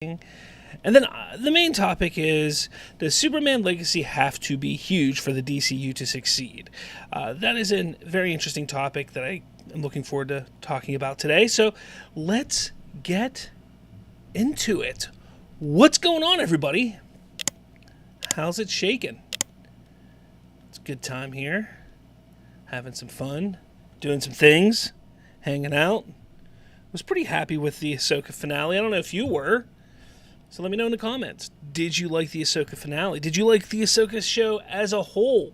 And then the main topic is, does Superman Legacy have to be huge for the DCU to succeed? That is a very interesting topic that I am looking forward to talking about today. So let's get into it. What's going on, everybody? How's it shaking? It's a good time here. Having some fun. Doing some things. Hanging out. Was pretty happy with the Ahsoka finale. I don't know if you were. So let me know in the comments. Did you like the Ahsoka finale? Did you like the Ahsoka show as a whole?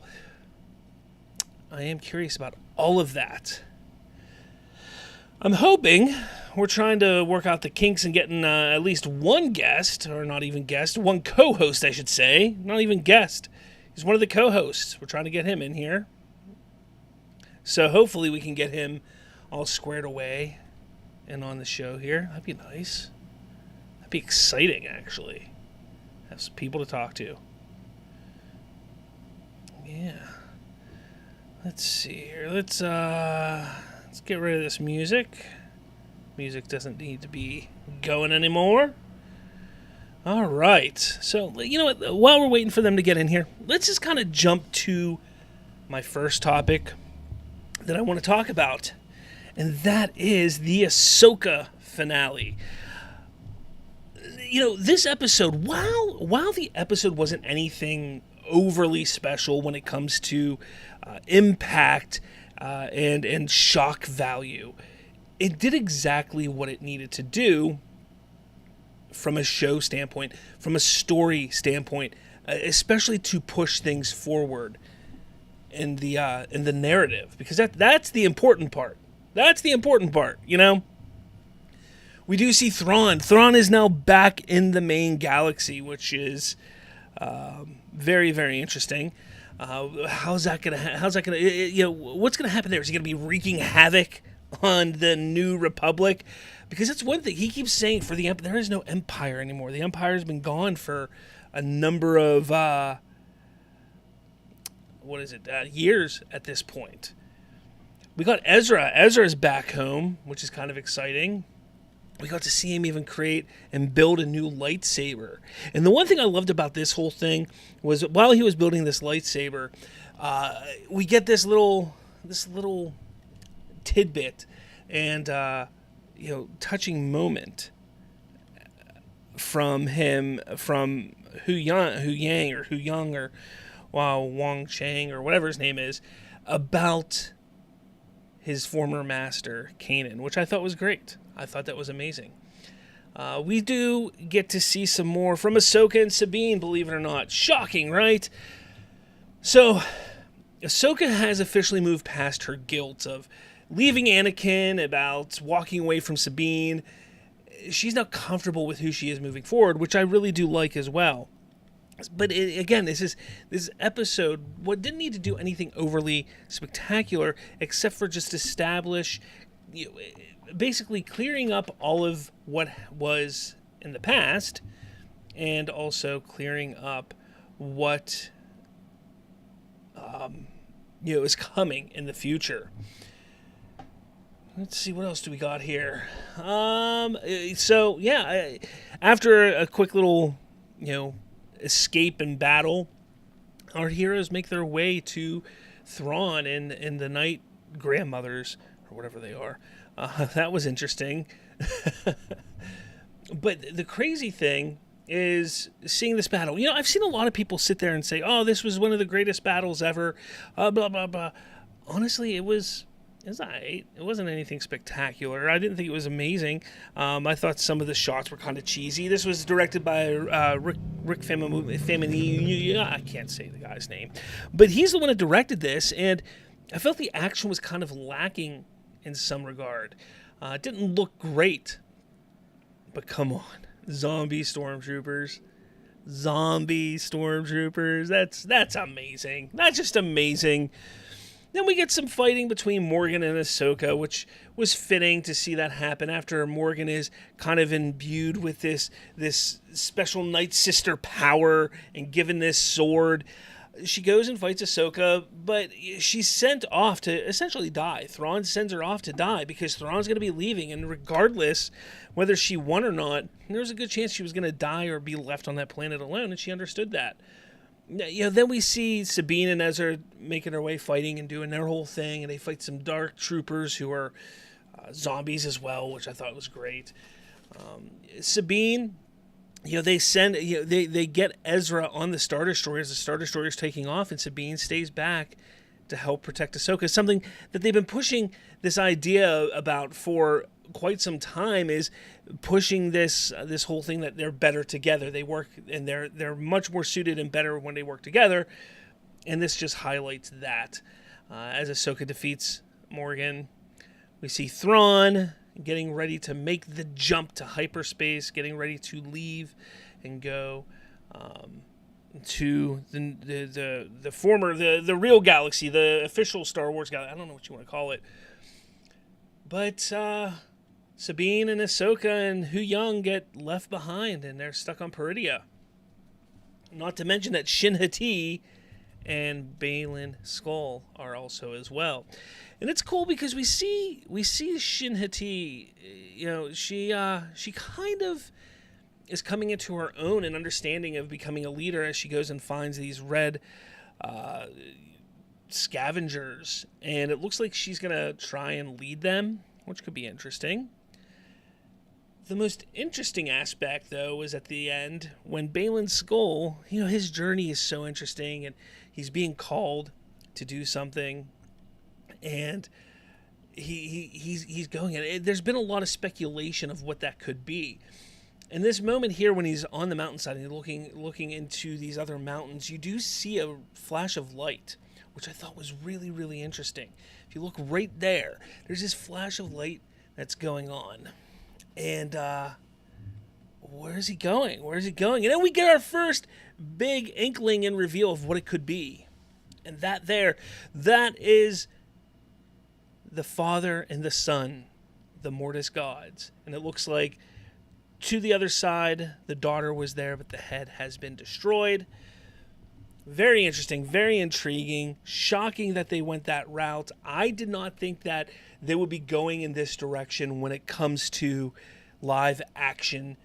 I am curious about all of that. I'm hoping we're trying to work out the kinks and getting at least one guest, or not even guest, one co-host, I should say. Not even guest. He's one of the co-hosts. We're trying to get him in here. So hopefully we can get him all squared away and on the show here. That'd be nice. That'd be exciting, actually. Have some people to talk to. Yeah. Let's see here. Let's get rid of this music. Music doesn't need to be going anymore. All right. So, you know what? While we're waiting for them to get in here, let's just kind of jump to my first topic that I want to talk about. And that is the Ahsoka finale. You know, this episode, while the episode wasn't anything overly special when it comes to impact and shock value, it did exactly what it needed to do from a show standpoint, from a story standpoint, especially to push things forward in the narrative, because that's the important part. That's the important part, you know? We do see Thrawn. Thrawn is now back in the main galaxy, which is very, very interesting. How's that gonna? You know, what's gonna happen there? Is he gonna be wreaking havoc on the New Republic? Because that's one thing he keeps saying. For the there is no Empire anymore. The Empire's been gone for a number of years at this point. We got Ezra. Ezra's back home, which is kind of exciting. We got to see him even create and build a new lightsaber. And the one thing I loved about this whole thing was, while he was building this lightsaber, we get this little tidbit and touching moment from him, from Hu Yang or Wang Chang or whatever his name is, about his former master, Kanan, which I thought was great. I thought that was amazing. We do get to see some more from Ahsoka and Sabine, believe it or not. Shocking, right? So, Ahsoka has officially moved past her guilt of leaving Anakin, about walking away from Sabine. She's now comfortable with who she is moving forward, which I really do like as well. But again, this episode didn't need to do anything overly spectacular, except for just establish, basically clearing up all of what was in the past, and also clearing up what is coming in the future. Let's see, what else do we got here? After a quick little, escape and battle, our heroes make their way to Thrawn and the Night Grandmothers, or whatever they are. That was interesting. But the crazy thing is seeing this battle. You know, I've seen a lot of people sit there and say, oh, this was one of the greatest battles ever, blah, blah, blah. Honestly, it was all right. It wasn't anything spectacular. I didn't think it was amazing. I thought some of the shots were kind of cheesy. This was directed by Rick Femini. I can't say the guy's name. But he's the one that directed this, and I felt the action was kind of lacking in some regard. It didn't look great. But come on. Zombie stormtroopers. That's amazing. That's just amazing. Then we get some fighting between Morgan and Ahsoka, which was fitting to see that happen after Morgan is kind of imbued with this special Night Sister power and given this sword. She goes and fights Ahsoka, but she's sent off to essentially die. Thrawn sends her off to die because Thrawn's going to be leaving, and regardless whether she won or not, there was a good chance she was going to die or be left on that planet alone, and she understood that. Then we see Sabine and Ezra making their way fighting and doing their whole thing, and they fight some dark troopers who are zombies as well, which I thought was great. Sabine, they get Ezra on the Star Destroyer as the Star Destroyer is taking off, and Sabine stays back to help protect Ahsoka. Something that they've been pushing this idea about for quite some time, is pushing this whole thing that they're better together. They work, and they're much more suited and better when they work together, and this just highlights that. As Ahsoka defeats Morgan, we see Thrawn getting ready to make the jump to hyperspace, getting ready to leave and go to the real galaxy, the official Star Wars galaxy. I don't know what you want to call it. But Sabine and Ahsoka and Hu Young get left behind, and they're stuck on Peridea. Not to mention that Shin Hati and Baylan Skoll are also as well. And it's cool because we see Shin Hati, she kind of is coming into her own and understanding of becoming a leader as she goes and finds these red scavengers, and it looks like she's gonna try and lead them, which could be interesting. The most interesting aspect, though, is at the end when Baylan Skoll, his journey is so interesting, and he's being called to do something, and he's going. And there's been a lot of speculation of what that could be. In this moment here, when he's on the mountainside and looking into these other mountains, you do see a flash of light, which I thought was really, really interesting. If you look right there, there's this flash of light that's going on. And where is he going? Where is he going? And then we get our first big inkling and reveal of what it could be. And that is the Father and the Son, the Mortis gods. And it looks like to the other side, the daughter was there, but the head has been destroyed. Very interesting, very intriguing, shocking that they went that route. I did not think that they would be going in this direction when it comes to live action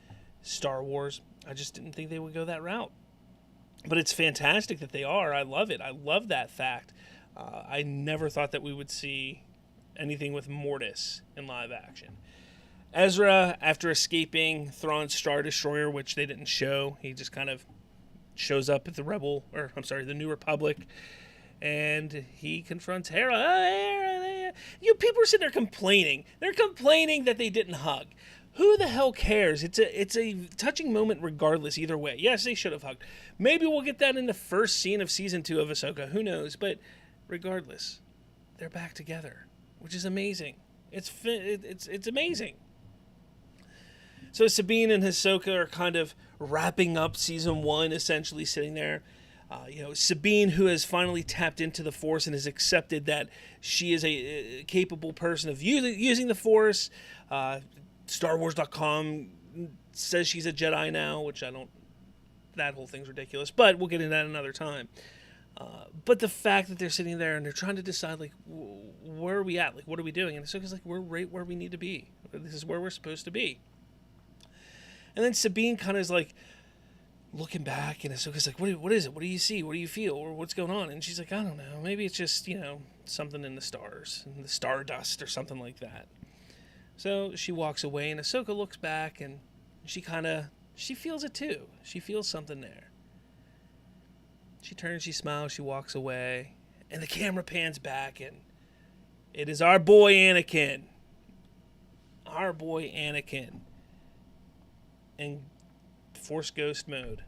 Star Wars. I just didn't think they would go that route. But it's fantastic that they are. I love it. I love that fact. I never thought that we would see anything with Mortis in live action. Ezra, after escaping Thrawn's Star Destroyer, which they didn't show, he just kind of shows up at the New Republic, and he confronts Hera. Hera. People are sitting there complaining. They're complaining that they didn't hug. Who the hell cares? It's a touching moment regardless, either way. Yes, they should have hugged. Maybe we'll get that in the first scene of Season 2 of Ahsoka. Who knows? But regardless, they're back together, which is amazing. It's amazing. So Sabine and Ahsoka are kind of wrapping up Season 1, essentially sitting there. Sabine, who has finally tapped into the Force and has accepted that she is a capable person of using the Force. StarWars.com says she's a Jedi now, which that whole thing's ridiculous, but we'll get into that another time. But the fact that they're sitting there and they're trying to decide, like, where are we at? Like, what are we doing? And Ahsoka's like, we're right where we need to be. This is where we're supposed to be. And then Sabine kind of is like looking back, and Ahsoka's like, what is it? What do you see? What do you feel? Or what's going on? And she's like, I don't know. Maybe it's just, something in the stars, in the stardust or something like that. So she walks away, and Ahsoka looks back, and she feels it too. She feels something there. She turns, she smiles, she walks away, and the camera pans back, and it is our boy Anakin. Our boy Anakin. In Force Ghost mode.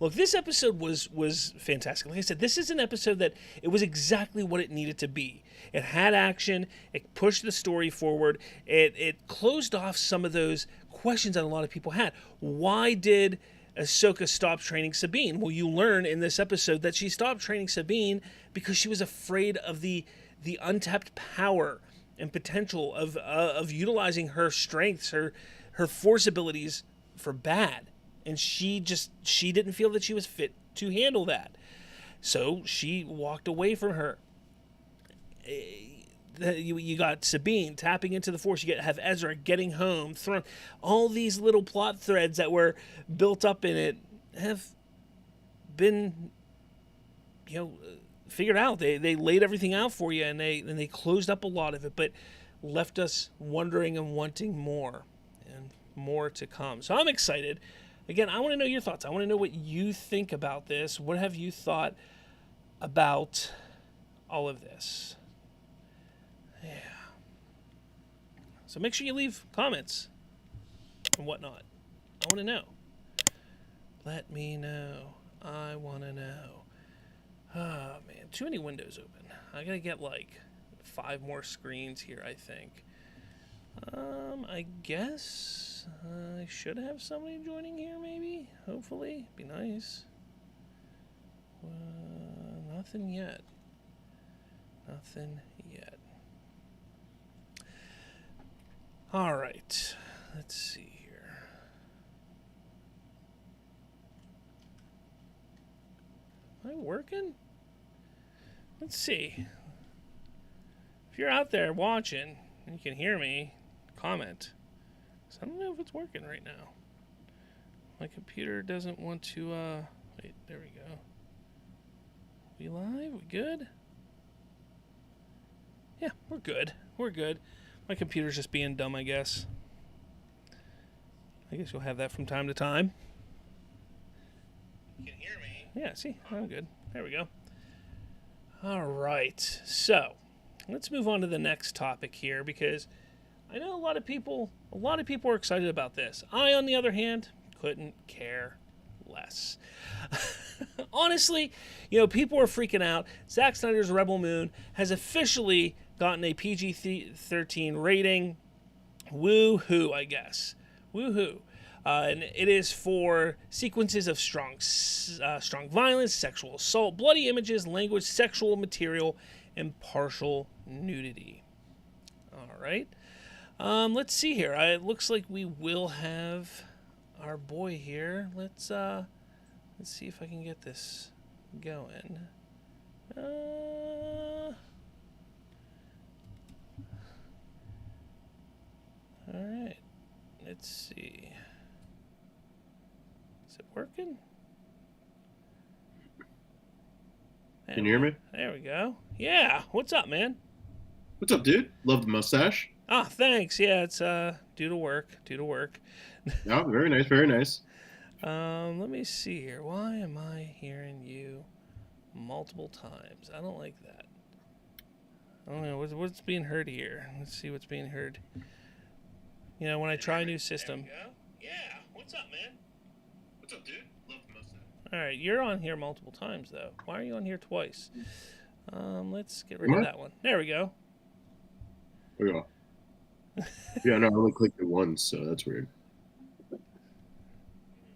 Look, this episode was fantastic. Like I said, this is an episode that it was exactly what it needed to be. It had action. It pushed the story forward. It closed off some of those questions that a lot of people had. Why did Ahsoka stop training Sabine? Well, you learn in this episode that she stopped training Sabine because she was afraid of the untapped power and potential of utilizing her strengths, her Force abilities for bad. And she didn't feel that she was fit to handle that. So she walked away from her. You got Sabine tapping into the Force. You have Ezra getting home. Thrown all these little plot threads that were built up in it have been, figured out. They laid everything out for you, and they closed up a lot of it, but left us wondering and wanting more, and more to come. So I'm excited. Again, I want to know your thoughts. I want to know what you think about this. What have you thought about all of this? Yeah. So make sure you leave comments and whatnot. I want to know. Let me know. I want to know. Oh, man. Too many windows open. I got to get like 5 more screens here, I think. I guess I should have somebody joining here, maybe. Hopefully. Be nice. Nothing yet. Nothing yet. All right. Let's see here. Am I working? Let's see. If you're out there watching and you can hear me, comment. 'Cause I don't know if it's working right now. My computer doesn't want to, wait, there we go. We live? We good? Yeah, we're good. We're good. My computer's just being dumb, I guess. I guess you'll have that from time to time. You can hear me. Yeah, see? I'm good. There we go. All right. So, let's move on to the next topic here, because I know a lot of people are excited about this. I, on the other hand, couldn't care less. Honestly, people are freaking out. Zack Snyder's Rebel Moon has officially gotten a PG-13 rating. Woo-hoo, I guess. Woo-hoo. And it is for sequences of strong violence, sexual assault, bloody images, language, sexual material, and partial nudity. All right. Let's see here. It looks like we will have our boy here. Let's see if I can get this going. All right. Let's see. Is it working? Can you hear me? There we go. Yeah. What's up, man? What's up, dude? Love the mustache. Ah, thanks. Yeah, it's due to work. Yeah, very nice, very nice. Let me see here. Why am I hearing you multiple times? I don't like that. I don't know what's being heard here. Let's see what's being heard. When I try a new system. There we go. Yeah. What's up, man? What's up, dude? Love the mustache. All right, you're on here multiple times though. Why are you on here twice? Let's get rid of that one. There we go. There we go. Yeah, no, I only clicked it once, so that's weird.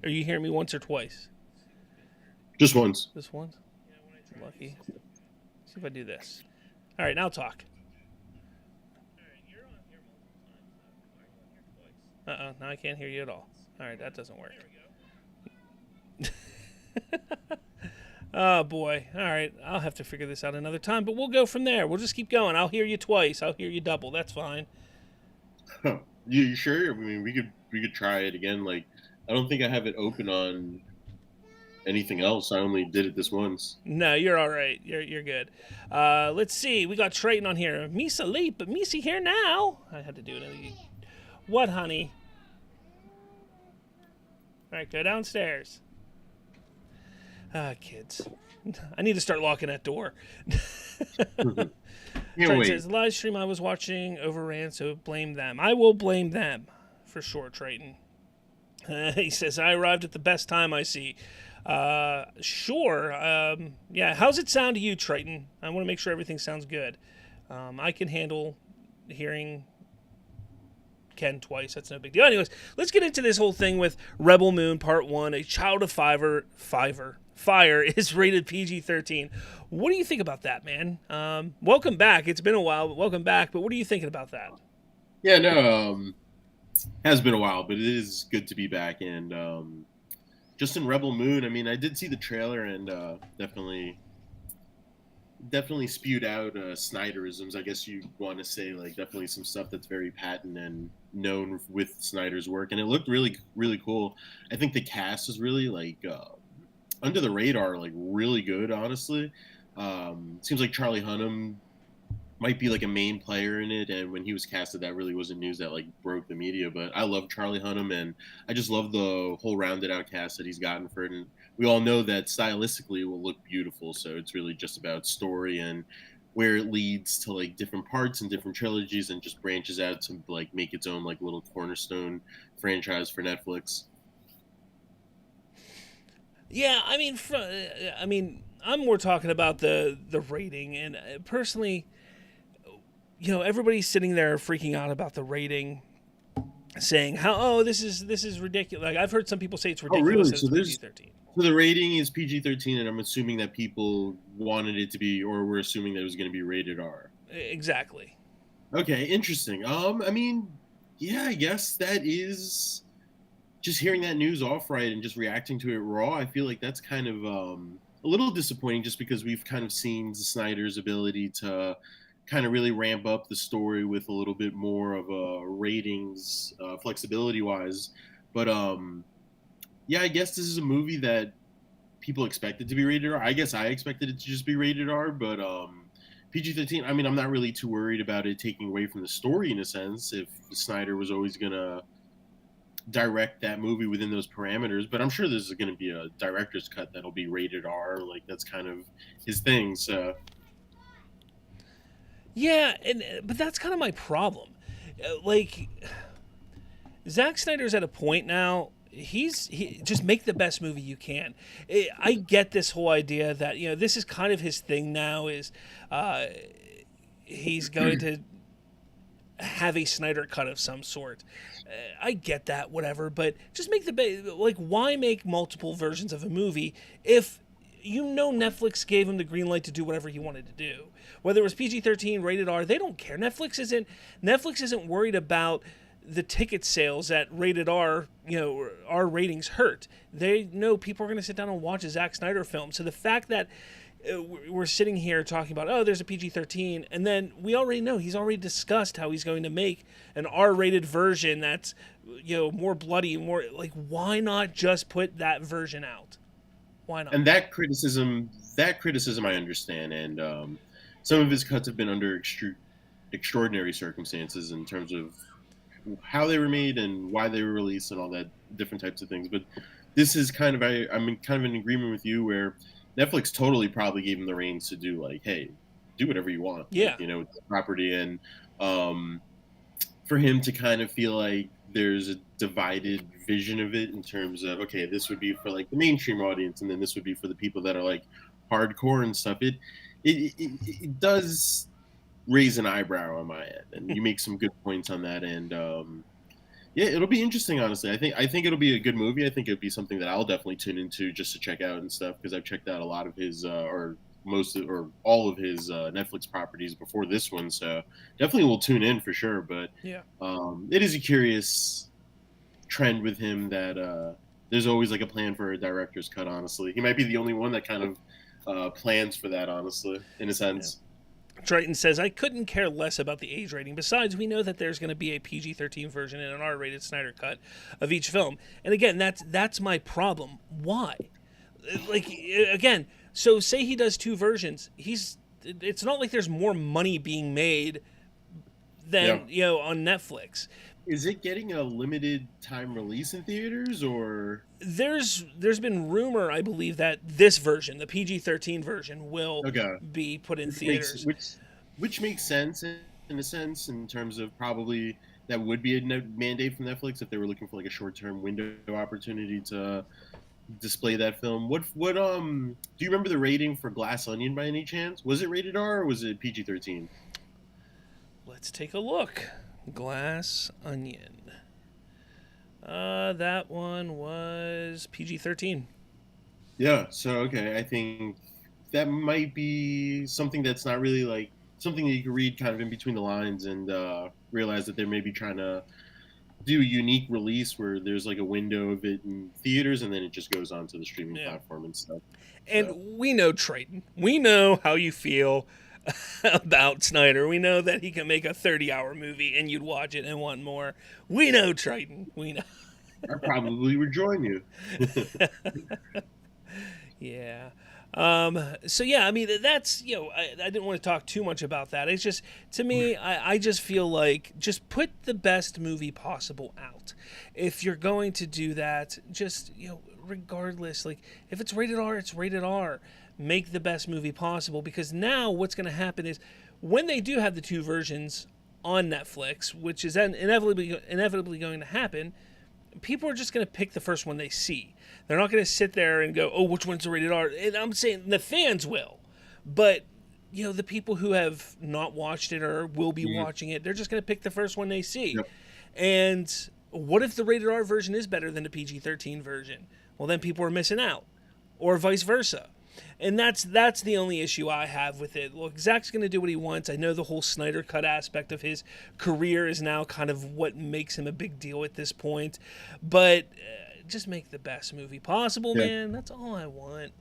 Are you hearing me once or twice? Just once. Just once? Lucky. See if I do this. All right, now talk. Now I can't hear you at all. All right, that doesn't work. Oh, boy. All right, I'll have to figure this out another time, but we'll go from there. We'll just keep going. I'll hear you twice. I'll hear you double. That's fine. You sure? I mean, we could try it again. Like, I don't think I have it open on anything else. I only did it this once. No, you're all right. You're good. Let's see. We got Triton on here. Misa late, but Misa here now. I had to do it. What, honey? All right, go downstairs. Kids. I need to start locking that door. Triton says, the live stream I was watching overran, so blame them. I will blame them, for sure, Triton. He says, I arrived at the best time I see. Sure. Yeah, how's it sound to you, Triton? I want to make sure everything sounds good. I can handle hearing Ken twice. That's no big deal. Anyways, let's get into this whole thing with Rebel Moon Part 1. A Child of Fire is rated PG-13. What do you think about that, man? Welcome back. It's been a while, but welcome back. But what are you thinking about that? Yeah, no, has been a while, but it is good to be back. And just in Rebel Moon, I mean, I did see the trailer and definitely definitely spewed out Snyderisms. I guess you want to say like definitely some stuff that's very patent and known with Snyder's work, and it looked really really cool. I think the cast is really like under the radar, like really good. Honestly, seems like Charlie Hunnam might be like a main player in it, and when he was casted, that really wasn't news that like broke the media. But I love Charlie Hunnam, and I just love the whole rounded out cast that he's gotten for it. And we all know that stylistically it will look beautiful, so it's really just about story and where it leads to like different parts and different trilogies, and just branches out to like make its own like little cornerstone franchise for Netflix. Yeah, I mean, I'm more talking about the rating, and personally, everybody's sitting there freaking out about the rating, saying how this is ridiculous. Like I've heard some people say it's Oh, ridiculous really? that So it's there's PG-13. so the rating is PG-13, and I'm assuming that people wanted it to be, or were assuming that it was going to be rated R. Exactly. Okay, interesting. I mean, yeah, I guess that is just hearing that news off right and just reacting to it raw. I feel like that's kind of a little disappointing, just because we've kind of seen Snyder's ability to kind of really ramp up the story with a little bit more of a ratings flexibility wise. But yeah, I guess this is a movie that people expected to be rated R. I guess I expected it to just be rated R, but PG-13. I mean, I'm not really too worried about it taking away from the story in a sense. If Snyder was always gonna direct that movie within those parameters, but I'm sure there's going to be a director's cut that'll be rated R. Like that's kind of his thing. So Yeah, but that's kind of my problem. Like Zack Snyder's at a point now. He just make the best movie you can. I get this whole idea that this is kind of his thing now. Is he's going to have a Snyder cut of some sort. I get that, whatever, but just make like why make multiple versions of a movie if Netflix gave him the green light to do whatever he wanted to do. Whether it was PG-13, rated R, they don't care. Netflix isn't worried about the ticket sales at rated R, R ratings hurt. They know people are going to sit down and watch a Zack Snyder film. So the fact that we're sitting here talking about, oh, there's a PG-13, and then we already know he's already discussed how he's going to make an R-rated version that's more bloody, more like, why not just put that version out? Why not? And that criticism I understand, and some of his cuts have been under extraordinary circumstances in terms of how they were made and why they were released and all that different types of things. But this is kind of I'm kind of in agreement with you where Netflix totally probably gave him the reins to do like, hey, do whatever you want, yeah, with the property, and for him to kind of feel like there's a divided vision of it in terms of, okay, this would be for like the mainstream audience, and then this would be for the people that are like hardcore and stuff. It does raise an eyebrow on my end, and you make some good points on that. And yeah, it'll be interesting. Honestly, I think it'll be a good movie. I think it'll be something that I'll definitely tune into just to check out and stuff, because I've checked out a lot of his or all of his Netflix properties before this one, so definitely will tune in for sure. But yeah, it is a curious trend with him that there's always like a plan for a director's cut. Honestly, he might be the only one that kind of plans for that. Honestly, in a sense. Yeah. Triton says, I couldn't care less about the age rating. Besides, we know that there's going to be a PG-13 version and an R-rated Snyder cut of each film. And again, that's my problem. Why? Like, again, so say he does two versions. It's not like there's more money being made than, on Netflix. Is it getting a limited time release in theaters, or there's been rumor, I believe, that this version, the PG-13 version, will be put in theaters, which makes sense in a sense, in terms of probably that would be a mandate from Netflix if they were looking for like a short-term window opportunity to display that film. What do you remember the rating for Glass Onion by any chance? Was it rated R or was it PG-13? Let's take a look. Glass Onion. That one was PG-13. Yeah, so okay, I think that might be something that's not really like something that you can read kind of in between the lines and realize that they're maybe trying to do a unique release where there's like a window of it in theaters and then it just goes onto the streaming Yeah. platform and stuff. And So. we know Triton. We know how you feel about Snyder. We know that he can make a 30-hour movie and you'd watch it and want more. We know Triton. We know. I probably would join you. Yeah. So yeah, I mean that's I didn't want to talk too much about that. It's just to me, I just feel like just put the best movie possible out. If you're going to do that, just regardless, like if it's rated R, it's rated R. Make the best movie possible, because now what's going to happen is when they do have the two versions on Netflix, which is inevitably going to happen, people are just going to pick the first one they see. They're not going to sit there and go, oh, which one's a rated R? And I'm saying the fans will. But, the people who have not watched it or will be watching it, they're just going to pick the first one they see. Yep. And what if the rated R version is better than the PG-13 version? Well, then people are missing out. Or vice versa. And that's the only issue I have with it. Look, Zack's going to do what he wants. I know the whole Snyder Cut aspect of his career is now kind of what makes him a big deal at this point. But just make the best movie possible, man. That's all I want.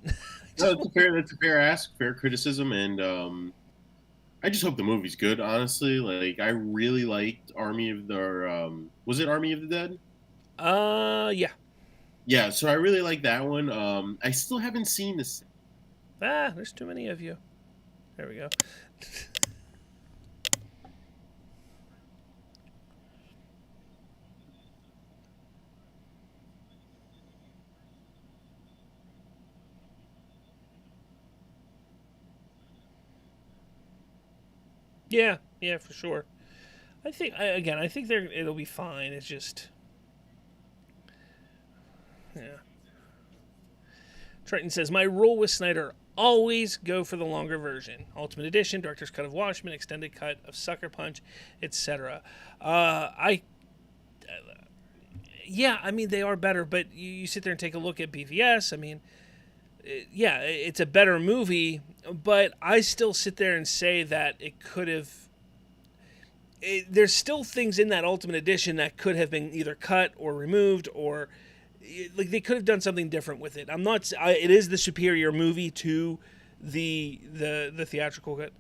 No, that's a fair ask, fair criticism, and I just hope the movie's good, honestly. Like, I really liked Army of the... was it Army of the Dead? Yeah. Yeah, so I really like that one. I still haven't seen this... there's too many of you. There we go. Yeah, for sure. I think it'll be fine. It's just, yeah. Triton says, my rule with Snyder, always go for the longer version. Ultimate Edition, Director's Cut of Watchmen, Extended Cut of Sucker Punch, etc. Yeah, I mean, they are better, but you sit there and take a look at BVS. I mean, yeah, it's a better movie, but I still sit there and say that it could have... there's still things in that Ultimate Edition that could have been either cut or removed, or like they could have done something different with it. It is the superior movie to the theatrical cut,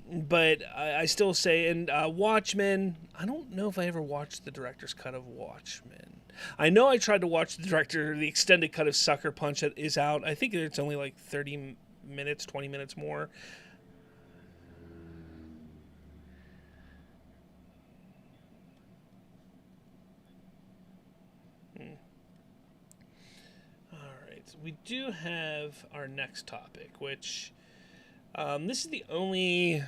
but I still say, and Watchmen, I don't know if I ever watched the director's cut of Watchmen. I know I tried to watch the extended cut of Sucker Punch that is out. I think it's only like 30 minutes, 20 minutes more. We do have our next topic, which this is the only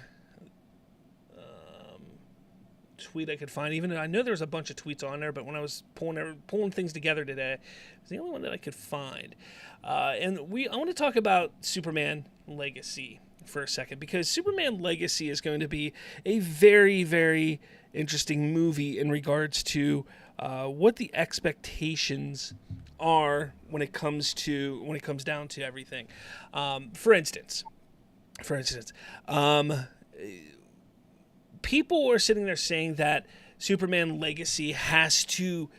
tweet I could find. Even I know there's a bunch of tweets on there, but when I was pulling things together today, it's the only one that I could find. And I want to talk about Superman Legacy for a second, because Superman Legacy is going to be a very, very interesting movie in regards to what the expectations are when it comes down to everything. For instance, people are sitting there saying that Superman Legacy has to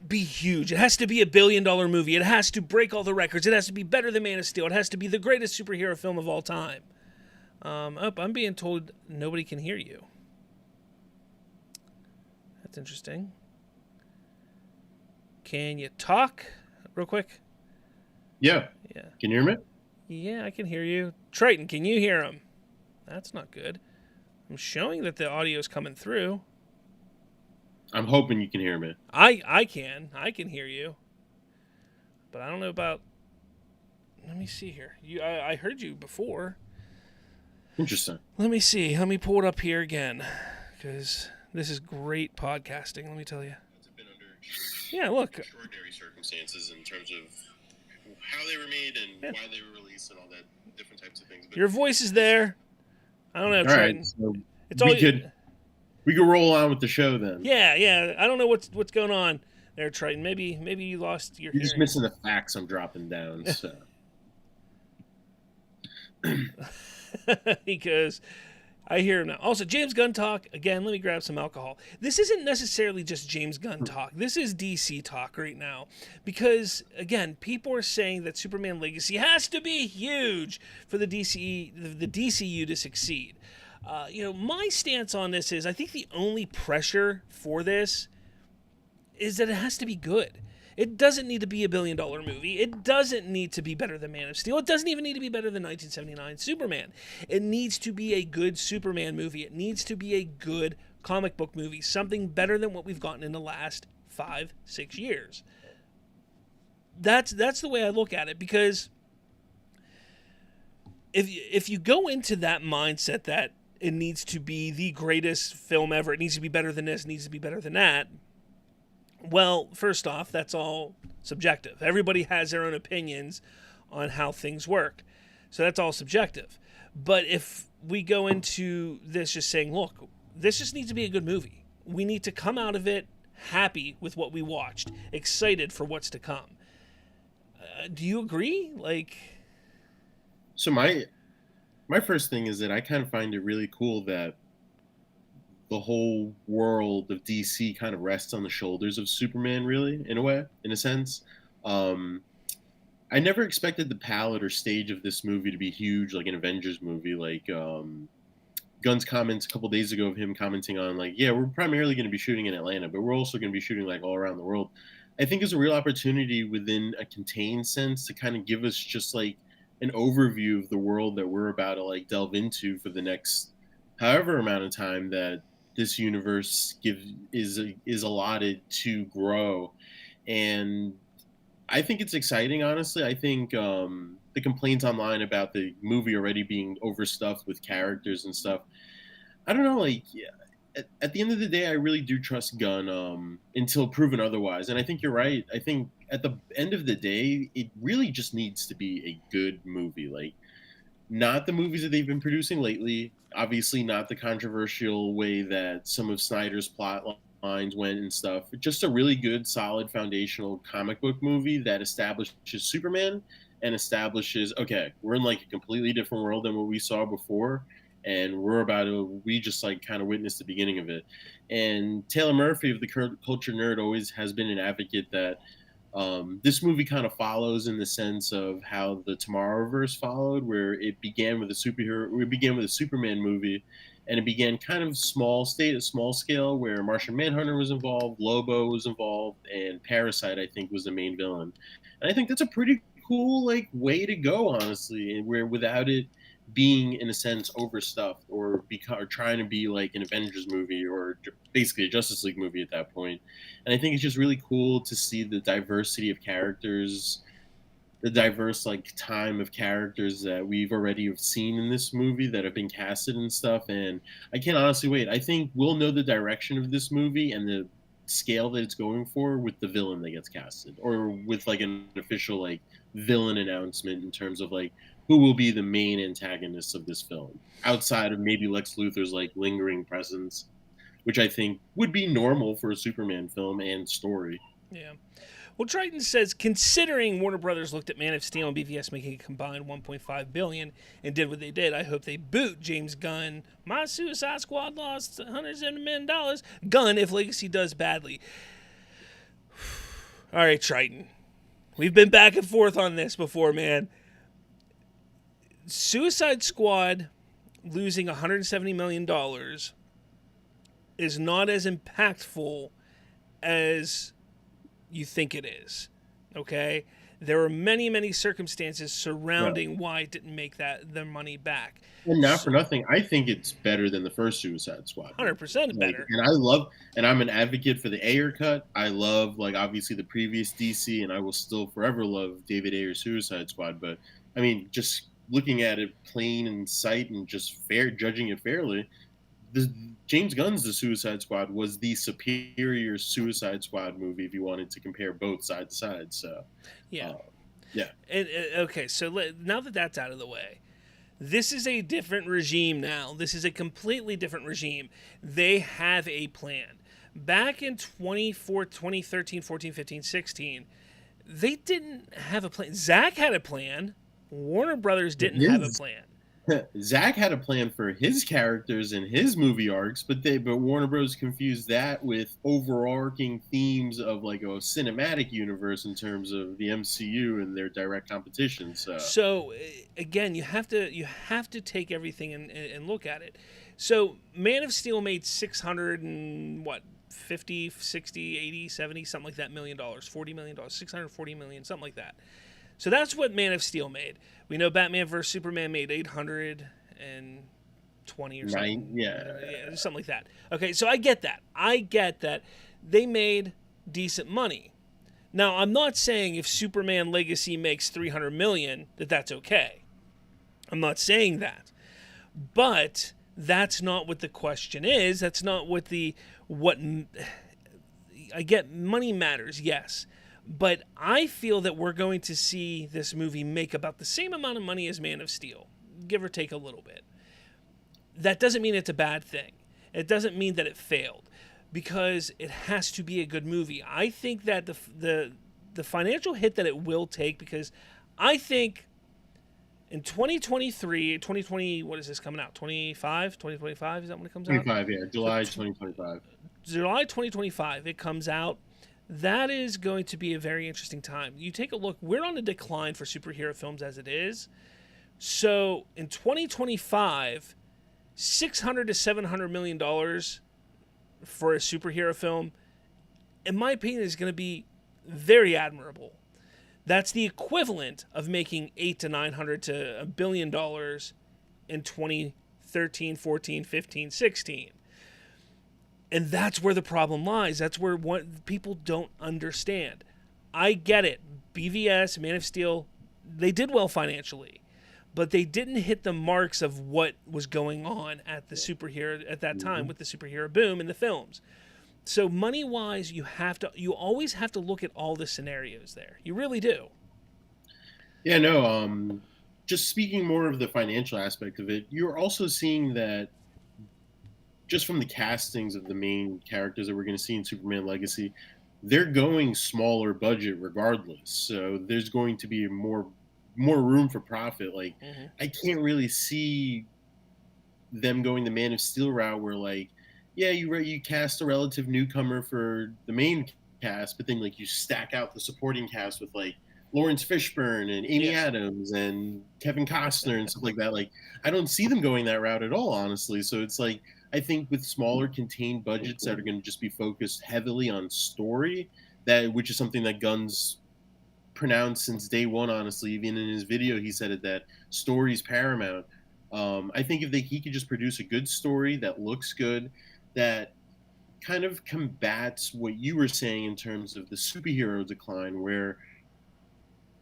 be huge. It has to be $1 billion movie. It has to break all the records. It has to be better than Man of Steel. It has to be the greatest superhero film of all time. I'm being told nobody can hear you. That's interesting. Can you talk real quick? Yeah. Can you hear me? Yeah, I can hear you. Triton, can you hear him? That's not good. I'm showing that the audio is coming through. I'm hoping you can hear me. I can hear you. But I don't know about... Let me see here. I heard you before. Interesting. Let me see. Let me pull it up here again, because this is great podcasting, let me tell you. Yeah, look. Extraordinary circumstances in terms of how they were made and why they were released and all that different types of things. But your voice is there. I don't know, all Triton. right, so it's all we could roll on with the show then. Yeah. I don't know what's going on there, Triton. Maybe you lost your You're hearing. just missing the facts I'm dropping down, so. Because I hear him now. Also, James Gunn talk. Again, let me grab some alcohol. This isn't necessarily just James Gunn talk. This is DC talk right now. Because, again, people are saying that Superman Legacy has to be huge for the DCU to succeed. My stance on this is I think the only pressure for this is that it has to be good. It doesn't need to be a billion-dollar movie. It doesn't need to be better than Man of Steel. It doesn't even need to be better than 1979 Superman. It needs to be a good Superman movie. It needs to be a good comic book movie. Something better than what we've gotten in the last 5-6 years. That's the way I look at it, because if you go into that mindset that it needs to be the greatest film ever, it needs to be better than this, it needs to be better than that, well, first off, that's all subjective. Everybody has their own opinions on how things work. So that's all subjective. But if we go into this just saying, look, this just needs to be a good movie. We need to come out of it happy with what we watched, excited for what's to come. Do you agree? So my first thing is that I kind of find it really cool that the whole world of DC kind of rests on the shoulders of Superman, really, in a sense. I never expected the palette or stage of this movie to be huge, like an Avengers movie. Gunn's comments a couple days ago of him commenting on, we're primarily going to be shooting in Atlanta, but we're also going to be shooting all around the world. I think is a real opportunity within a contained sense to kind of give us just an overview of the world that we're about to delve into for the next however amount of time that this universe is allotted to grow. And I think it's exciting, honestly. I think the complaints online about the movie already being overstuffed with characters and stuff, I don't know, at the end of the day, I really do trust Gunn until proven otherwise. And I think you're right. I think at the end of the day, it really just needs to be a good movie. Not the movies that they've been producing lately, obviously not the controversial way that some of Snyder's plot lines went and stuff. Just a really good, solid, foundational comic book movie that establishes Superman and establishes, okay, we're in a completely different world than what we saw before, and we just kind of witnessed the beginning of it. And Taylor Murphy of the Culture Nerd always has been an advocate that this movie kind of follows in the sense of how the Tomorrowverse followed, where it began with a Superman movie, and it began kind of small scale, where Martian Manhunter was involved, Lobo was involved, and Parasite, I think, was the main villain. And I think that's a pretty cool way to go, honestly, and where without it being in a sense overstuffed or trying to be an Avengers movie or basically a Justice League movie at that point. And I think it's just really cool to see the diversity of characters, the diverse time of characters that we've already seen in this movie that have been casted and stuff. And I can't honestly wait. I think we'll know the direction of this movie and the scale that it's going for with the villain that gets casted, or with an official villain announcement in terms of who will be the main antagonists of this film, outside of maybe Lex Luthor's lingering presence, which I think would be normal for a Superman film and story. Yeah. Well, Triton says, considering Warner Brothers looked at Man of Steel and BVS making a combined $1.5 billion and did what they did, I hope they boot James Gunn. My Suicide Squad lost $170 million. Gunn, if Legacy does badly. All right, Triton. We've been back and forth on this before, man. Suicide Squad losing $170 million is not as impactful as you think it is, okay? There are many, many circumstances surrounding why it didn't make their money back. And not for nothing, I think it's better than the first Suicide Squad. 100% better. And I'm an advocate for the Ayer cut. I love, obviously the previous DC, and I will still forever love David Ayer's Suicide Squad. But, I mean, just looking at it plain in sight and just judging it fairly, James Gunn's The Suicide Squad was the superior Suicide Squad movie if you wanted to compare both side to side. So, yeah. Yeah. And, okay, so now that that's out of the way, this is a different regime now. This is a completely different regime. They have a plan. Back in 2013, 14, 15, 16, they didn't have a plan. Zack had a plan. Warner Brothers didn't have a plan. Zach had a plan for his characters and his movie arcs, but Warner Bros. Confused that with overarching themes of like a cinematic universe in terms of the MCU and their direct competition. So So again, you have to take everything and look at it. So Man of Steel made 600 and what 50, 60, 80, 70, something like that $1,000,000, $40 million, 640 million, something like that. So that's what Man of Steel made. We know Batman vs Superman made 820 or nine, something, yeah, something like that. Okay, so I get that. I get that they made decent money. Now, I'm not saying if Superman Legacy makes 300 million that that's okay. I'm not saying that. But that's not what the question is. That's not what I get money matters, yes. But I feel that we're going to see this movie make about the same amount of money as Man of Steel, give or take a little bit. That doesn't mean it's a bad thing. It doesn't mean that it failed, because it has to be a good movie. I think that the financial hit that it will take, because I think in 2023, 2020, what is this coming out? 2025? Is that when it comes out? 25, yeah, July 2025. July 2025, it comes out. That is going to be a very interesting time. You take a look, we're on a decline for superhero films as it is. So in 2025, 600 to 700 million dollars for a superhero film, in my opinion, is going to be very admirable. That's the equivalent of making 8 to 900 to $1 billion in 2013, 14, 15, 16. And that's where the problem lies. That's where what people don't understand. I get it. BVS, Man of Steel, they did well financially, but they didn't hit the marks of what was going on at the superhero at that time with the superhero boom in the films. So money wise, you always have to look at all the scenarios there. You really do. Yeah, no, just speaking more of the financial aspect of it, you're also seeing that just from the castings of the main characters that we're going to see in Superman Legacy, they're going smaller budget regardless. So there's going to be more room for profit. Like, I can't really see them going the Man of Steel route where, like, yeah, you cast a relative newcomer for the main cast, but then like you stack out the supporting cast with like Lawrence Fishburne and Amy Adams and Kevin Costner and stuff like that. Like, I don't see them going that route at all, honestly. So it's like, I think with smaller contained budgets that are going to just be focused heavily on story, which is something that Gunn's pronounced since day one, honestly. Even in his video, he said it, that story's paramount. I think if he could just produce a good story that looks good, that kind of combats what you were saying in terms of the superhero decline, where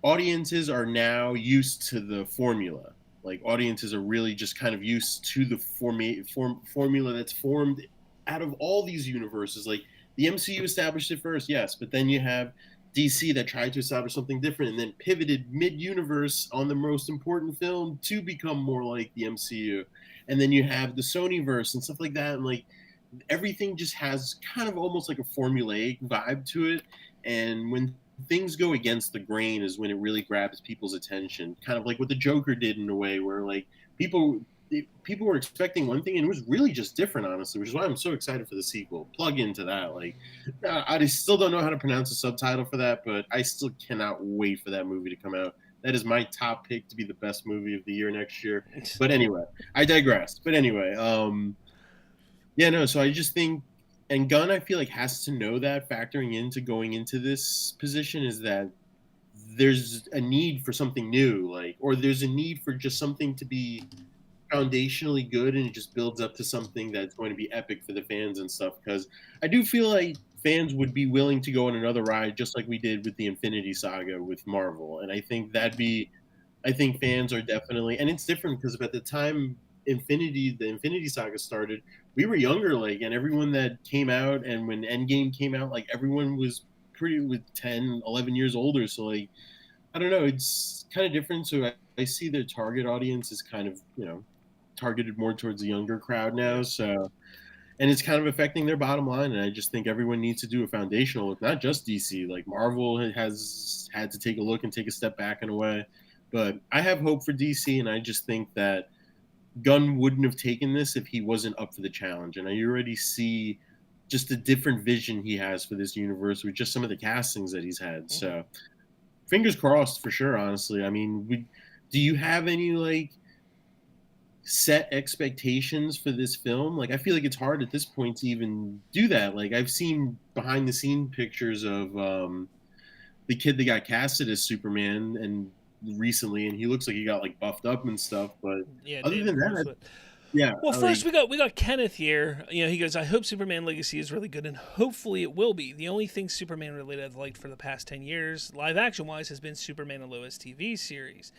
audiences are now used to the formula. Like, audiences are really just kind of used to the formula that's formed out of all these universes. Like, the MCU established it first, yes, but then you have DC that tried to establish something different and then pivoted mid-universe on the most important film to become more like the MCU. And then you have the Sonyverse and stuff like that. And like, everything just has kind of almost like a formulaic vibe to it. And when things go against the grain is when it really grabs people's attention. Kind of like what the Joker did in a way, where like people were expecting one thing and it was really just different, honestly, which is why I'm so excited for the sequel. Plug into that. Like, I still don't know how to pronounce the subtitle for that, but I still cannot wait for that movie to come out. That is my top pick to be the best movie of the year next year. But anyway, I digress. But anyway, yeah, no, so I just think, and Gunn, I feel like, has to know that factoring into going into this position is that there's a need for something new, like, or there's a need for just something to be foundationally good, and it just builds up to something that's going to be epic for the fans and stuff. Because I do feel like fans would be willing to go on another ride, just like we did with the Infinity Saga with Marvel, and I think I think fans are definitely, and it's different because at the time the Infinity Saga started, we were younger, like, and everyone that came out, and when Endgame came out, like, everyone was pretty with 10, 11 years older. So like, I don't know, it's kind of different. So I see their target audience is kind of, targeted more towards the younger crowd now. So, and it's kind of affecting their bottom line. And I just think everyone needs to do a foundational look, not just DC. Like, Marvel has had to take a look and take a step back in a way. But I have hope for DC, and I just think that Gunn wouldn't have taken this if he wasn't up for the challenge. And I already see just a different vision he has for this universe with just some of the castings that he's had. So fingers crossed for sure, honestly. I mean, do you have any like set expectations for this film? Like, I feel like it's hard at this point to even do that. Like, I've seen behind the scene pictures of the kid that got casted as Superman and recently, and he looks like he got like buffed up and stuff. But Yeah, other David than that, Cornswood. yeah. Well, first Like, we got Kenneth here. You know, he goes, "I hope Superman Legacy is really good, and hopefully it will be. The only thing Superman related I've liked for the past 10 years, live action wise, has been Superman and Lois TV series."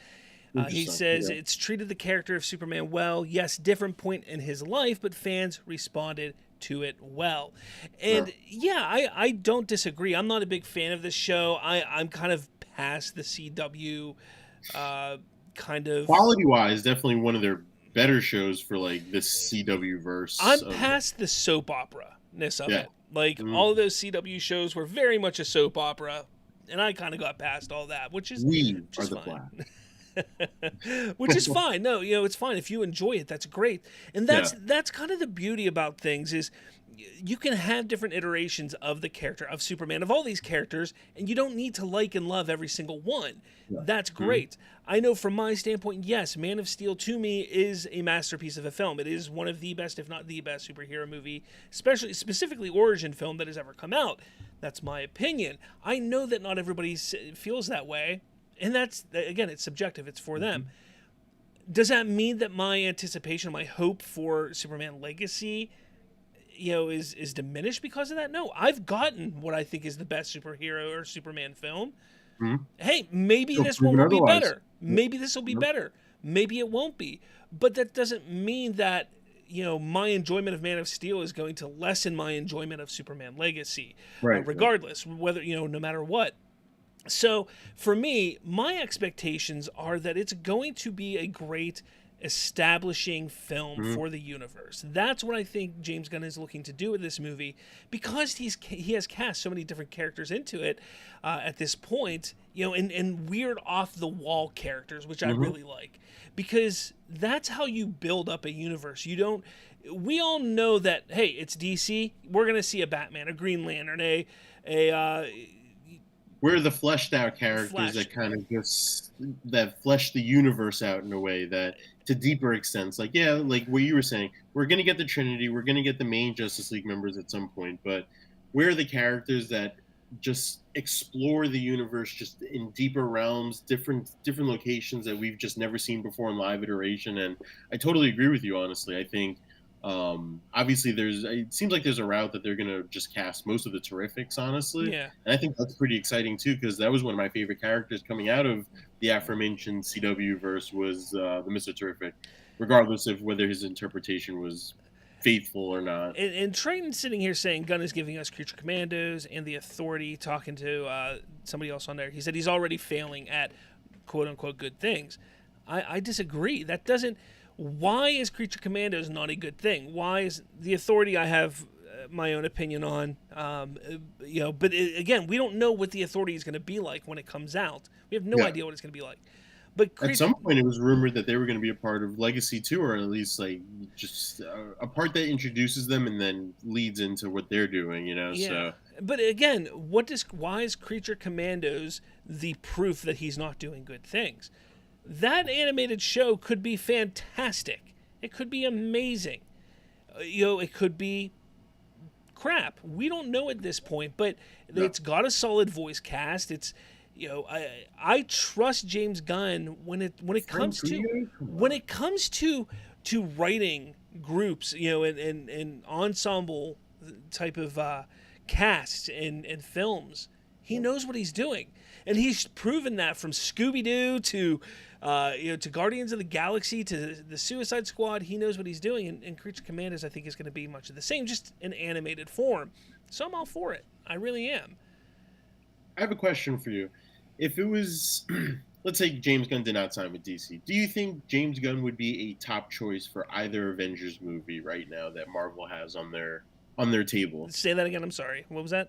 He says yeah. it's treated the character of Superman well. Yes, different point in his life, but fans responded to it well. And yeah, I don't disagree. I'm not a big fan of this show. I'm kind of past the CW kind of. Quality wise, definitely one of their better shows for like this CW verse. I'm past the soap opera ness of it. Like all of those CW shows were very much a soap opera, and I kind of got past all that, which is fine. Which is fine. No, you know, it's fine if you enjoy it. That's great, and that's kind of the beauty about things is you can have different iterations of the character of Superman, of all these characters, and you don't need to like and love every single one. That's great. I know from my standpoint, yes, Man of Steel to me is a masterpiece of a film. It is one of the best, if not the best, superhero movie, specifically origin film that has ever come out. That's my opinion. I know that not everybody feels that way. And that's, again, it's subjective. It's for them. Does that mean that my anticipation, my hope for Superman Legacy, you know, is diminished because of that? No, I've gotten what I think is the best superhero or Superman film. Hey, maybe this one will be better. Maybe this will be better. Maybe it won't be. But that doesn't mean that, you know, my enjoyment of Man of Steel is going to lessen my enjoyment of Superman Legacy. Regardless, whether, you know, no matter what. So for me, my expectations are that it's going to be a great establishing film for the universe. That's what I think James Gunn is looking to do with this movie, because he has cast so many different characters into it at this point, you know, and weird off the wall characters, which I really like, because that's how you build up a universe. We all know that, hey, it's DC, we're going to see a Batman, a Green Lantern, we're the fleshed out characters that kind of just that flesh the universe out in a way that to deeper extents. Like, yeah, like what you were saying, we're going to get the Trinity, we're going to get the main Justice League members at some point, but we're the characters that just explore the universe just in deeper realms, different locations that we've just never seen before in live iteration. And I totally agree with you, honestly. I think obviously it seems like there's a route that they're gonna just cast most of the Terrifics, honestly. And I think that's pretty exciting too, because that was one of my favorite characters coming out of the aforementioned CW verse was the Mr. Terrific, regardless of whether his interpretation was faithful or not. And Triton's sitting here saying Gunn is giving us Creature Commandos and the Authority, talking to somebody else on there. He said he's already failing at quote unquote good things. I disagree. That doesn't. Why is Creature Commandos not a good thing? Why is the Authority? I have my own opinion on, you know. But again, we don't know what the Authority is going to be like when it comes out. We have no idea what it's going to be like. But at some point, it was rumored that they were going to be a part of Legacy 2, or at least like just a part that introduces them and then leads into what they're doing. You know. Yeah. So. But again, why is Creature Commandos the proof that he's not doing good things? That animated show could be fantastic. It could be amazing. You know, it could be crap. We don't know at this point, but it's got a solid voice cast. It's, you know, I trust James Gunn when it comes to writing groups, you know, and ensemble type of casts and films. He knows what he's doing, and he's proven that from Scooby-Doo to to Guardians of the Galaxy to the Suicide Squad. He knows what he's doing, and Creature Commandos I think is going to be much of the same, just in animated form. So I'm all for it. I really am. I have a question for you. If it was, let's say James Gunn did not sign with DC, do you think James Gunn would be a top choice for either Avengers movie right now that Marvel has on their table? Say that again. I'm sorry. What was that?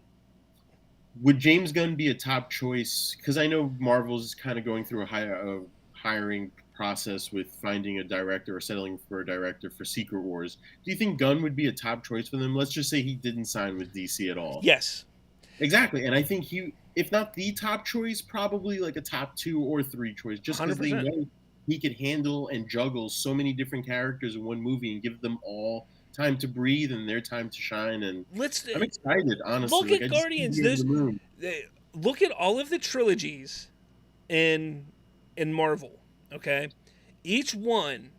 Would James Gunn be a top choice? Because I know Marvel's kind of going through a hiring process with finding a director or settling for a director for Secret Wars. Do you think Gunn would be a top choice for them? Let's just say he didn't sign with DC at all. Yes. Exactly. And I think he, if not the top choice, probably like a top 2 or 3 choice, just because they 100%. know he could handle and juggle so many different characters in one movie and give them all time to breathe and their time to shine. And I'm excited, honestly. Look at Guardians. Look at all of the trilogies in Marvel. Okay, each one,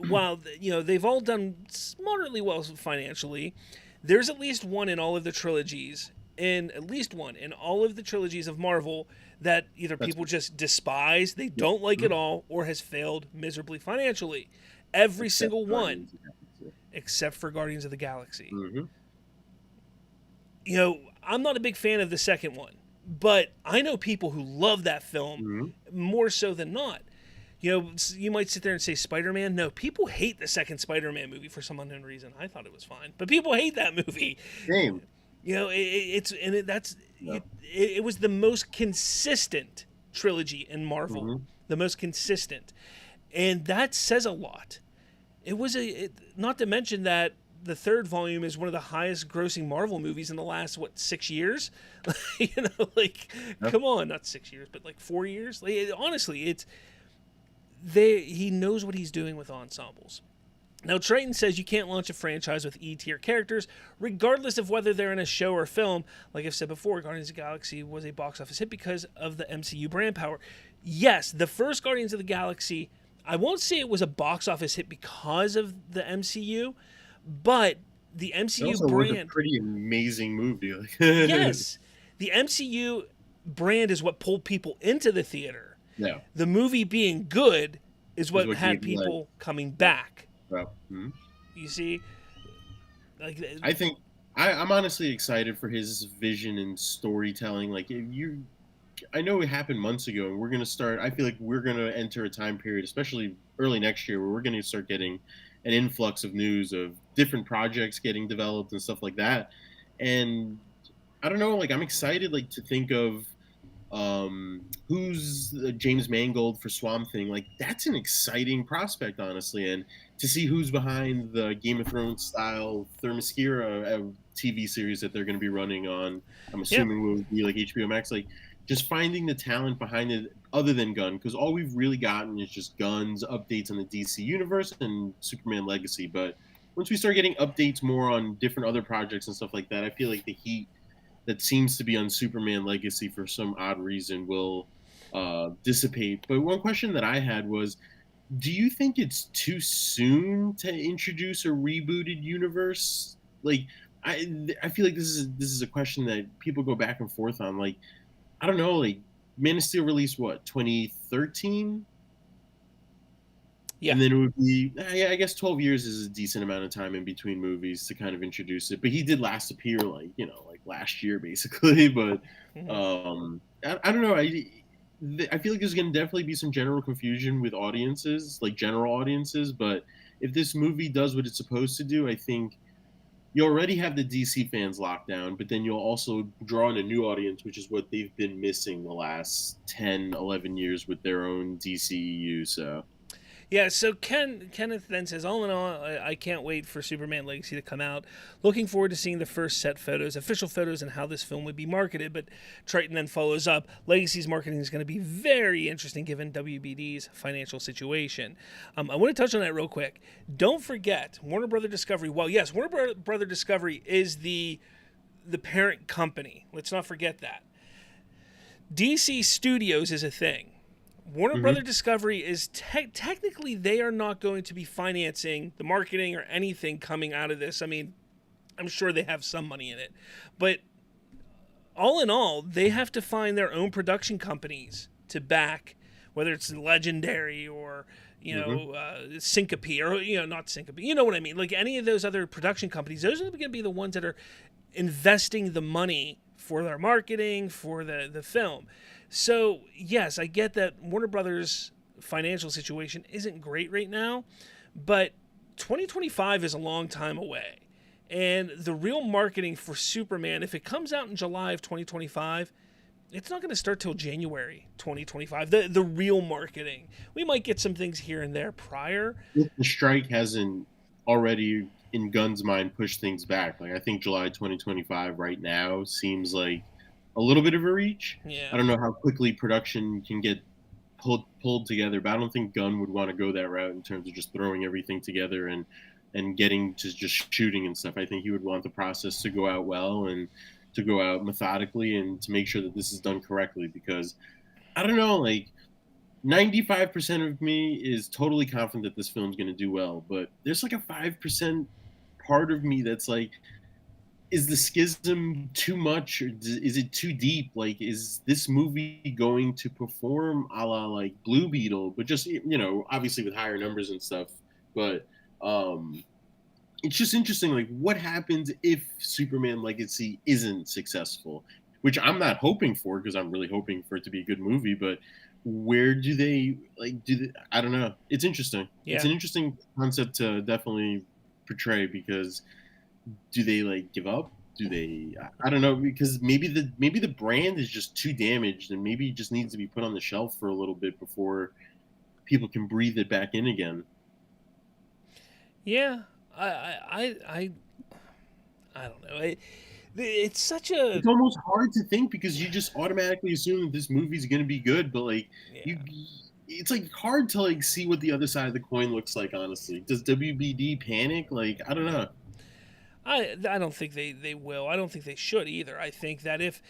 while they've all done moderately well financially, there's at least one in all of the trilogies, and at least one in all of the trilogies of Marvel that either people just despise, they don't like at all, or has failed miserably financially. Every single one, except for Guardians of the Galaxy. I'm not a big fan of the second one, but I know people who love that film more so than not. You might sit there and say Spider-Man. No, people hate the second Spider-Man movie for some unknown reason. I thought it was fine, but people hate that movie. Same. It was the most consistent trilogy in Marvel, the most consistent, and that says a lot. It was not to mention that the third volume is one of the highest grossing Marvel movies in the last 6 years. Come on, not 6 years, but 4 years. Honestly, he knows what he's doing with ensembles. Now, Triton says you can't launch a franchise with E-tier characters, regardless of whether they're in a show or film. Like I've said before, Guardians of the Galaxy was a box office hit because of the MCU brand power. Yes, the first Guardians of the Galaxy, I won't say it was a box office hit because of the MCU, but the MCU also brand was a pretty amazing movie. Yes, the MCU brand is what pulled people into the theater. Yeah, the movie being good is what had people coming back. Well, You see, I think I'm honestly excited for his vision and storytelling. I know it happened months ago, and we're gonna start. I feel like we're gonna enter a time period, especially early next year, where we're gonna start getting an influx of news of different projects getting developed and stuff like that. And I don't know, I'm excited, to think of who's James Mangold for Swamp Thing. That's an exciting prospect, honestly. And to see who's behind the Game of Thrones style Themyscira TV series that they're going to be running on, I'm assuming will be HBO Max. Just finding the talent behind it other than Gunn, because all we've really gotten is just Gunn's updates on the DC universe and Superman Legacy. But once we start getting updates more on different other projects and stuff like that, I feel like the heat that seems to be on Superman Legacy for some odd reason will dissipate. But one question that I had was, do you think it's too soon to introduce a rebooted universe? I feel like this is a question that people go back and forth on. I don't know, Man of Steel released 2013? Yeah. And then it would be, I guess 12 years is a decent amount of time in between movies to kind of introduce it. But he did last appear last year, basically. But I don't know. I feel like there's going to definitely be some general confusion with audiences, general audiences. But if this movie does what it's supposed to do, I think you already have the DC fans locked down, but then you'll also draw in a new audience, which is what they've been missing the last 10, 11 years with their own DCU. So. Yeah, so Kenneth then says, all in all, I can't wait for Superman Legacy to come out. Looking forward to seeing the first set photos, official photos, and how this film would be marketed. But Triton then follows up, Legacy's marketing is going to be very interesting given WBD's financial situation. I want to touch on that real quick. Don't forget, Warner Brother Discovery, yes, Warner Brother Discovery is the parent company. Let's not forget that. DC Studios is a thing. Warner Brother Discovery is technically they are not going to be financing the marketing or anything coming out of this. I mean, I'm sure they have some money in it, but all in all, they have to find their own production companies to back, whether it's Legendary or Syncope or not Syncope. You know what I mean? Any of those other production companies, those are going to be the ones that are investing the money for their marketing for the film. So, yes, I get that Warner Brothers' financial situation isn't great right now, but 2025 is a long time away. And the real marketing for Superman, if it comes out in July of 2025, it's not going to start till January 2025. The real marketing. We might get some things here and there prior. If the strike hasn't already, in Gunn's mind, pushed things back, like I think July 2025 right now seems like a little bit of a reach. Yeah. I don't know how quickly production can get pulled together, but I don't think Gunn would want to go that route in terms of just throwing everything together and getting to just shooting and stuff. I think he would want the process to go out well and to go out methodically and to make sure that this is done correctly, because I don't know, like 95% of me is totally confident that this film's going to do well, but there's like a 5% part of me that's like, is the schism too much, or is it too deep? Like, is this movie going to perform a la like Blue Beetle, but just, obviously with higher numbers and stuff? But it's just interesting, like, what happens if Superman Legacy isn't successful, which I'm not hoping for, because I'm really hoping for it to be a good movie, but where do they, I don't know. It's interesting. Yeah. It's an interesting concept to definitely portray, because do they like give up? Do they? I don't know, because maybe the brand is just too damaged, and maybe it just needs to be put on the shelf for a little bit before people can breathe it back in again. Yeah, I don't know. It's such a. It's almost hard to think, because you just automatically assume that this movie's going to be good, but like it's like hard to like see what the other side of the coin looks like. Honestly, does WBD panic? Like, I don't know. I don't think they will. I don't think they should either. I think that if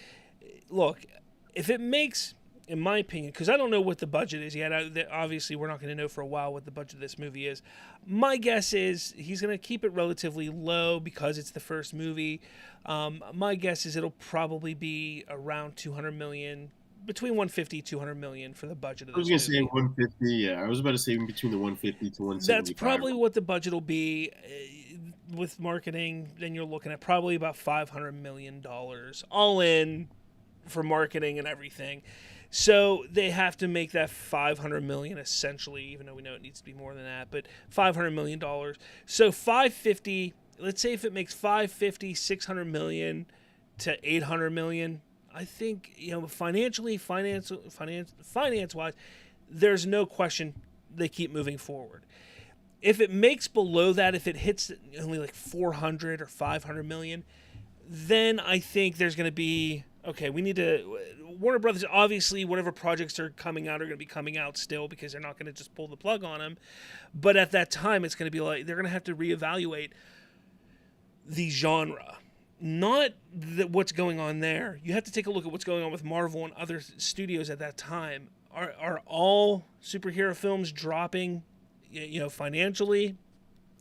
it makes, in my opinion, because I don't know what the budget is yet. Obviously, we're not going to know for a while what the budget of this movie is. My guess is he's going to keep it relatively low because it's the first movie. My guess is it'll probably be around $200 million, between 150 200 million for the budget of this movie. I was going to say 150. Yeah, I was about to say between the 150 to 175. That's probably what the budget will be. With marketing, then you're looking at probably about $500 million all in for marketing and everything. So they have to make that $500 million essentially, even though we know it needs to be more than that, but $500 million. So 550, let's say if it makes 550, 600 million to 800 million, I think, financially, finance-wise, there's no question they keep moving forward. If it makes below that, if it hits only like 400 or 500 million, then I think there's going to be, okay, we need to, Warner Brothers, obviously, whatever projects are coming out are going to be coming out still, because they're not going to just pull the plug on them. But at that time, it's going to be like, they're going to have to reevaluate the genre. Not what's going on there. You have to take a look at what's going on with Marvel and other studios at that time. Are all superhero films dropping, financially?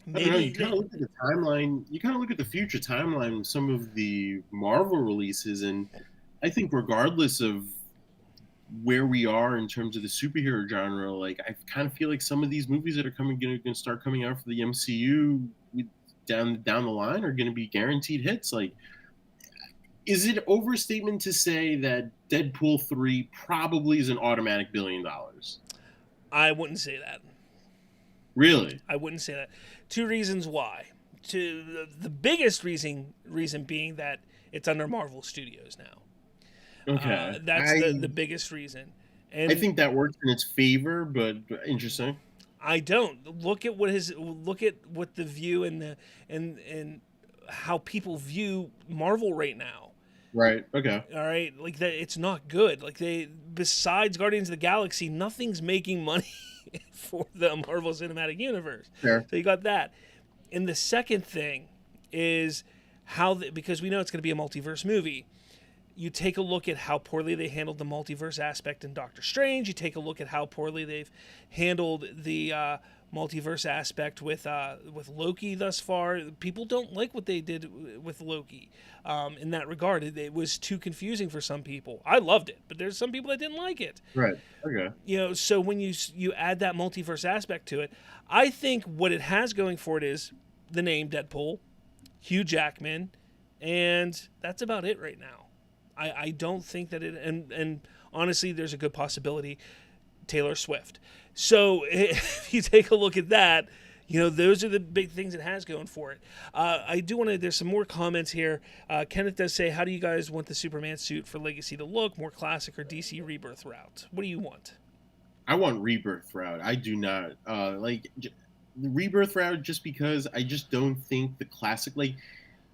Maybe. I don't know. You kind of look at the timeline. You kind of look at the future timeline of some of the Marvel releases, and I think regardless of where we are in terms of the superhero genre, like I kind of feel like some of these movies that are going to start coming out for the MCU down the line are going to be guaranteed hits. Like, is it overstatement to say that Deadpool 3 probably is an automatic $1 billion? I wouldn't say that. Really? I wouldn't say that. Two reasons why. The biggest reason being that it's under Marvel Studios now. Okay. That's the biggest reason. And I think that works in its favor, but interesting. I don't. Look at what the view and how people view Marvel right now. Right. Okay. All right. Like that, it's not good. Like besides Guardians of the Galaxy, nothing's making money for the Marvel Cinematic Universe. Sure. So you got that. And the second thing is because we know it's going to be a multiverse movie. You take a look at how poorly they handled the multiverse aspect in Doctor Strange. You take a look at how poorly they've handled the multiverse aspect with Loki thus far. People don't like what they did with Loki in that regard. It was too confusing for some people. I loved it, but there's some people that didn't like it. Right. Okay. So when you add that multiverse aspect to it, I think what it has going for it is the name Deadpool, Hugh Jackman, and that's about it right now. I don't think that it, and honestly, there's a good possibility Taylor Swift. So if you take a look at that, those are the big things it has going for it. I do want to. There's some more comments here. Kenneth does say, "How do you guys want the Superman suit for Legacy to look? More classic or DC Rebirth route? What do you want?" I want Rebirth route. I do not the Rebirth route, just because I just don't think the classic, like,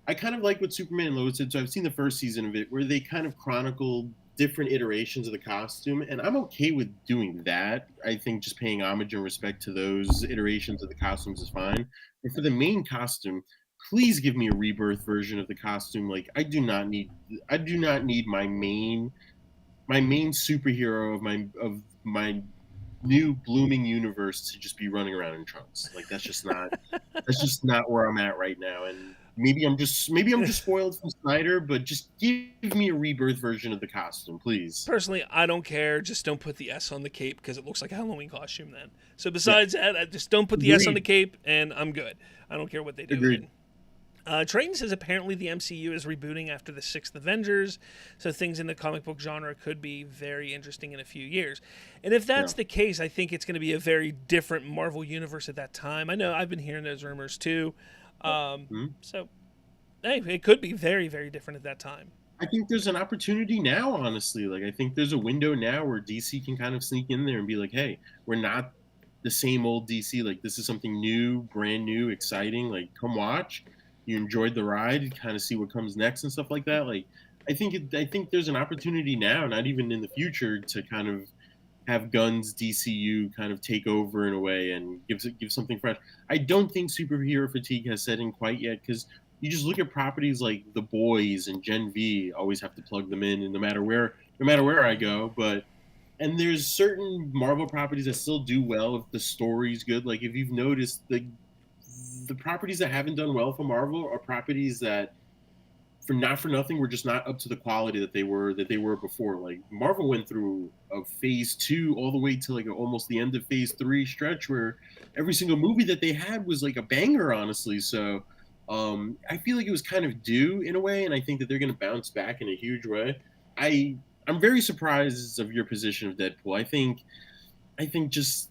I kind of like what Superman and Lois did. So I've seen the first season of it where they kind of chronicled different iterations of the costume, and I'm okay with doing that. I think just paying homage and respect to those iterations of the costumes is fine. But for the main costume, please give me a rebirth version of the costume. Like, I do not need my main superhero of my new blooming universe to just be running around in trunks. Like, that's just not where I'm at right now. And maybe I'm just spoiled from Snyder, but just give me a rebirth version of the costume, please. Personally, I don't care. Just don't put the S on the cape because it looks like a Halloween costume then. So besides that, I just don't put the S on the cape, and I'm good. I don't care what they do. Agreed. Triton says apparently the MCU is rebooting after the 6th Avengers, so things in the comic book genre could be very interesting in a few years. And if that's the case, I think it's going to be a very different Marvel universe at that time. I know I've been hearing those rumors too. So, hey, it could be very, very different at that time. I think there's an opportunity now, honestly. Like, I think there's a window now where DC can kind of sneak in there and be like, hey, we're not the same old DC. Like, this is something new, brand new, exciting. Like, come watch. You enjoyed the ride, kind of see what comes next and stuff like that. Like, I think there's an opportunity now, not even in the future, to kind of have Gunn's DCU kind of take over in a way and give something fresh. I don't think superhero fatigue has set in quite yet, because you just look at properties like The Boys and Gen V. Always have to plug them in, and no matter where I go. And there's certain Marvel properties that still do well if the story's good. Like, if you've noticed, the properties that haven't done well for Marvel are properties that, for nothing, were just not up to the quality that they were before. Like, Marvel went through a phase 2 all the way to like almost the end of phase 3 stretch where every single movie that they had was like a banger, honestly. So I feel like it was kind of due in a way, and I think that they're going to bounce back in a huge way. I'm very surprised of your position of Deadpool. I think just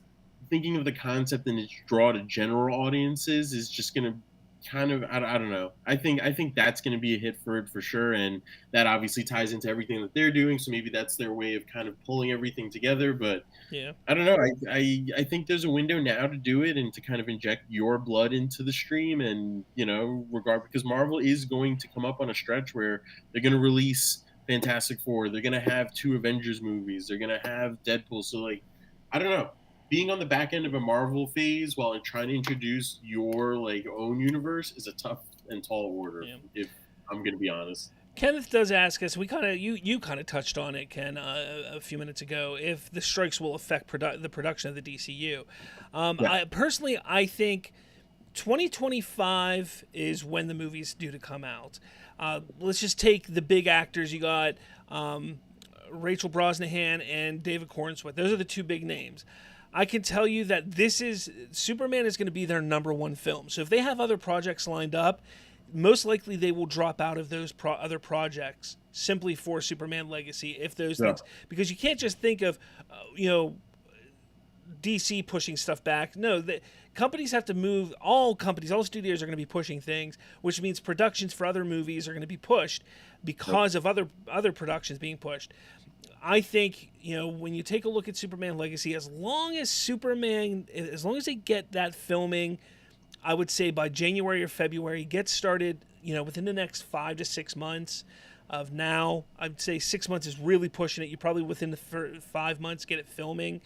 thinking of the concept and its draw to general audiences is just going to kind of, I don't know. I think that's going to be a hit for it for sure, and that obviously ties into everything that they're doing. So maybe that's their way of kind of pulling everything together. But yeah, I don't know. I think there's a window now to do it and to kind of inject your blood into the stream, and because Marvel is going to come up on a stretch where they're going to release Fantastic Four, they're going to have 2 Avengers movies, they're going to have Deadpool. So, like, I don't know. Being on the back end of a Marvel phase while trying to introduce your like own universe is a tough and tall order. Yeah. If I'm going to be honest. Kenneth does ask us. You kind of touched on it, Ken, a few minutes ago. If the strikes will affect the production of the DCU, I think 2025 is when the movie's due to come out. Let's just take the big actors. You got Rachel Brosnahan and David Cornsweet. Those are the 2 big names. I can tell you that Superman is going to be their number 1 film. So if they have other projects lined up, most likely they will drop out of those other projects simply for Superman Legacy. If those things, because you can't just think of, DC pushing stuff back. No, companies have to move. All studios are going to be pushing things, which means productions for other movies are going to be pushed because of other productions being pushed. I think, when you take a look at Superman Legacy, as long as they get that filming, I would say by January or February, get started, within the next 5 to 6 months of now. I'd say 6 months is really pushing it. You probably within the 5 months get it filming.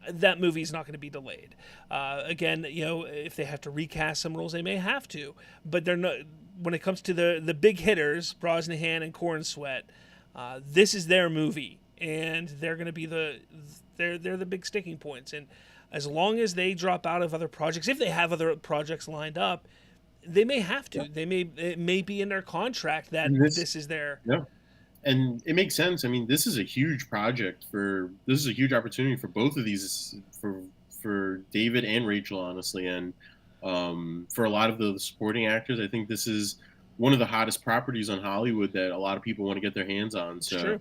That movie is not going to be delayed. Again, if they have to recast some roles, they may have to. But they're not. When it comes to the big hitters, Brosnahan and Cornsweet, this is their movie. And they're going to be they're the big sticking points. And as long as they drop out of other projects, if they have other projects lined up, they may have to. Yeah. It may be in their contract that this is their. Yeah, and it makes sense. I mean, this is a huge project this is a huge opportunity for both of these, for David and Rachel, honestly, and for a lot of the supporting actors. I think this is one of the hottest properties on Hollywood that a lot of people want to get their hands on. So. True.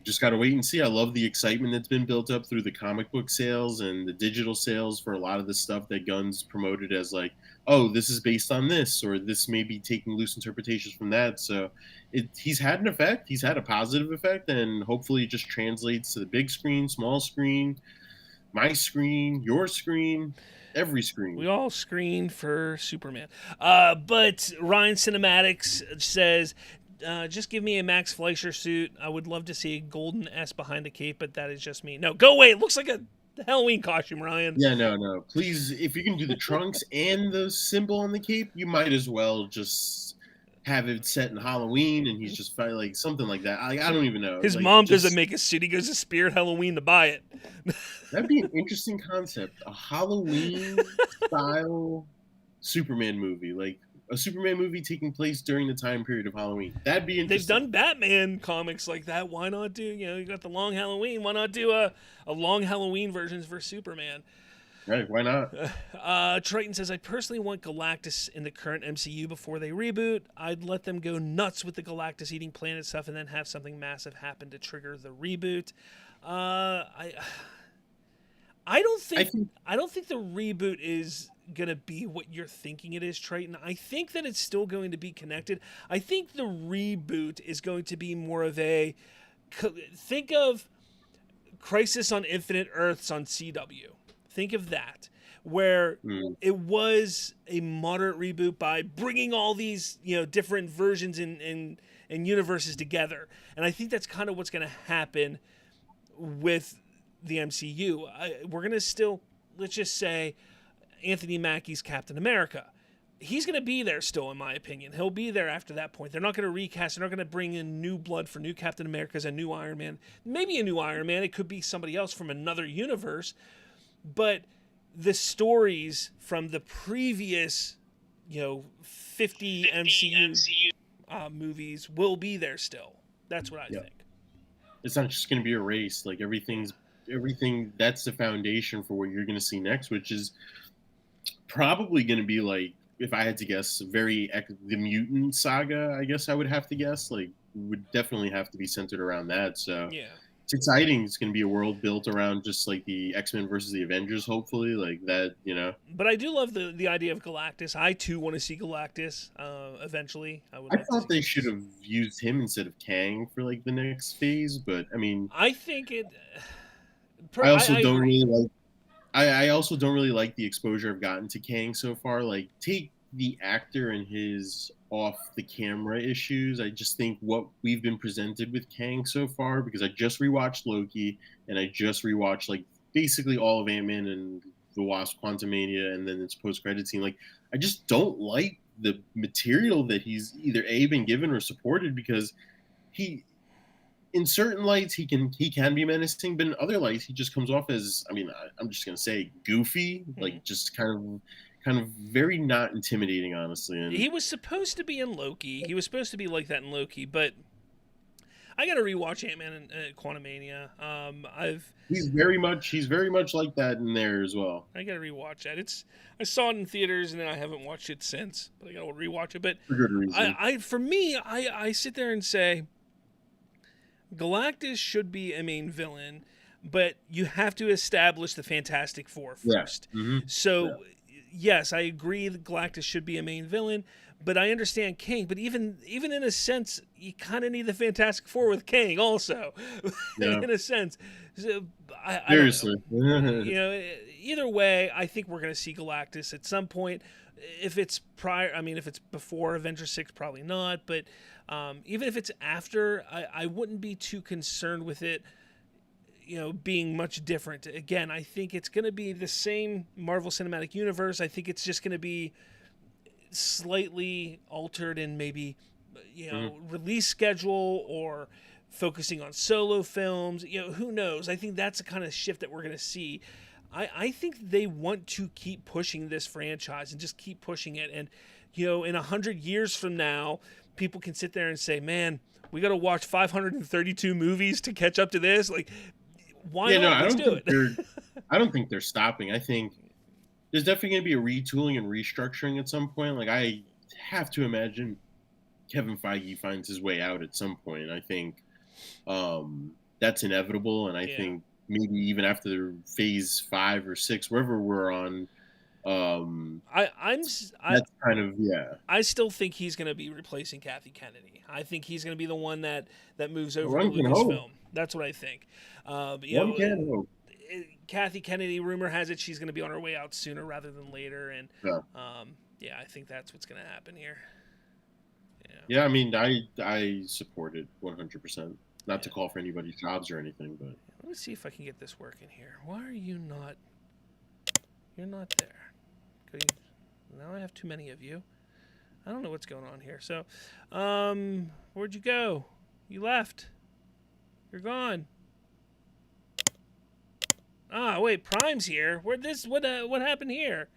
just got to wait and see. I love the excitement that's been built up through the comic book sales and the digital sales for a lot of the stuff that Gunn's promoted as like, oh, this is based on this, or this may be taking loose interpretations from that. So he's had an effect. He's had a positive effect, and hopefully it just translates to the big screen, small screen, my screen, your screen, every screen. We all screened for Superman. But Ryan Cinematics says, just give me a Max Fleischer suit. I would love to see a golden S behind the cape, but that is just me. No, go away. It looks like a Halloween costume, Ryan. Yeah, no. Please, if you can do the trunks and the symbol on the cape, you might as well just have it set in Halloween, and he's just like something like that. I don't even know. His like, mom doesn't make a suit. He goes to Spirit Halloween to buy it. That'd be an interesting concept. A Halloween style Superman movie, like a Superman movie taking place during the time period of Halloween. That'd be interesting. They've done Batman comics like that. Why not do, you got the long Halloween. Why not do a long Halloween versions for Superman? Right, why not? Triton says, I personally want Galactus in the current MCU before they reboot. I'd let them go nuts with the Galactus eating planet stuff and then have something massive happen to trigger the reboot. I don't think the reboot is gonna be what you're thinking it is, Triton. I think that it's still going to be connected. I think the reboot is going to be more of a think of Crisis on Infinite Earths on CW. Think of that, where it was a moderate reboot by bringing all these different versions and universes together. And I think that's kind of what's going to happen with the MCU. We're going to still, let's just say, Anthony Mackie's Captain America. He's going to be there still, in my opinion. He'll be there after that point. They're not going to recast. They're not going to bring in new blood for new Captain Americas, a new Iron Man. Maybe a new Iron Man. It could be somebody else from another universe. But the stories from the previous, 50 MCU movies will be there still. That's what I think. It's not just going to be a race. Like everything. That's the foundation for what you're going to see next, which is probably going to be like, if I had to guess, the mutant saga. I guess I would have to guess. Like, would definitely have to be centered around that. So yeah. It's exciting. It's going to be a world built around just like the X-Men versus the Avengers, hopefully, like that, But I do love the idea of Galactus. I too want to see Galactus eventually. I thought they should have used him instead of Kang for like the next phase, but I mean, I think it. I also don't really like. I also don't really like the exposure I've gotten to Kang so far. Like, take the actor and his off the camera issues. I just think what we've been presented with Kang so far, because I just rewatched Loki and I just rewatched like basically all of Ant-Man and the Wasp Quantumania and then its post-credit scene. Like, I just don't like the material that he's either been given or supported, because he, in certain lights, he can be menacing, but in other lights, he just comes off as, I mean, I'm just gonna say goofy, like just kind of very not intimidating, honestly. And he was supposed to be in Loki. He was supposed to be like that in Loki, but I got to rewatch Ant-Man and Quantumania. He's very much like that in there as well. I got to rewatch that. I saw it in theaters and then I haven't watched it since, but I got to rewatch it. But for good reason. I sit there and say, Galactus should be a main villain, but you have to establish the Fantastic Four first. Yeah. Mm-hmm. So, yes, I agree that Galactus should be a main villain, but I understand Kang. But even in a sense, you kind of need the Fantastic Four with Kang also, in a sense. So, Seriously. Either way, I think we're going to see Galactus at some point. If it's if it's before Avengers 6, probably not. But even if it's after, I wouldn't be too concerned with it, being much different. Again, I think it's going to be the same Marvel Cinematic Universe. I think it's just going to be slightly altered in maybe, release schedule or focusing on solo films. Who knows? I think that's the kind of shift that we're going to see. I think they want to keep pushing this franchise and just keep pushing it. And, in 100 years from now, people can sit there and say, man, we got to watch 532 movies to catch up to this. Like, why not? Let's do it. I don't think they're stopping. I think there's definitely going to be a retooling and restructuring at some point. Like, I have to imagine Kevin Feige finds his way out at some point. I think that's inevitable, and I think maybe even after phase 5 or 6, wherever we're on, that's kind of I still think he's going to be replacing Kathy Kennedy. I think he's going to be the one that moves over to One can hope. Lucasfilm. That's what I think. One can hope. Kathy Kennedy, rumor has it she's going to be on her way out sooner rather than later, and I think that's what's going to happen here. Yeah, I mean, I support it 100%. Not to call for anybody's jobs or anything, but let me see if I can get this working here. Why are you not? You're not there. Now I have too many of you. I don't know what's going on here. So, where'd you go? You left. You're gone. Ah, wait, Prime's here. What happened here?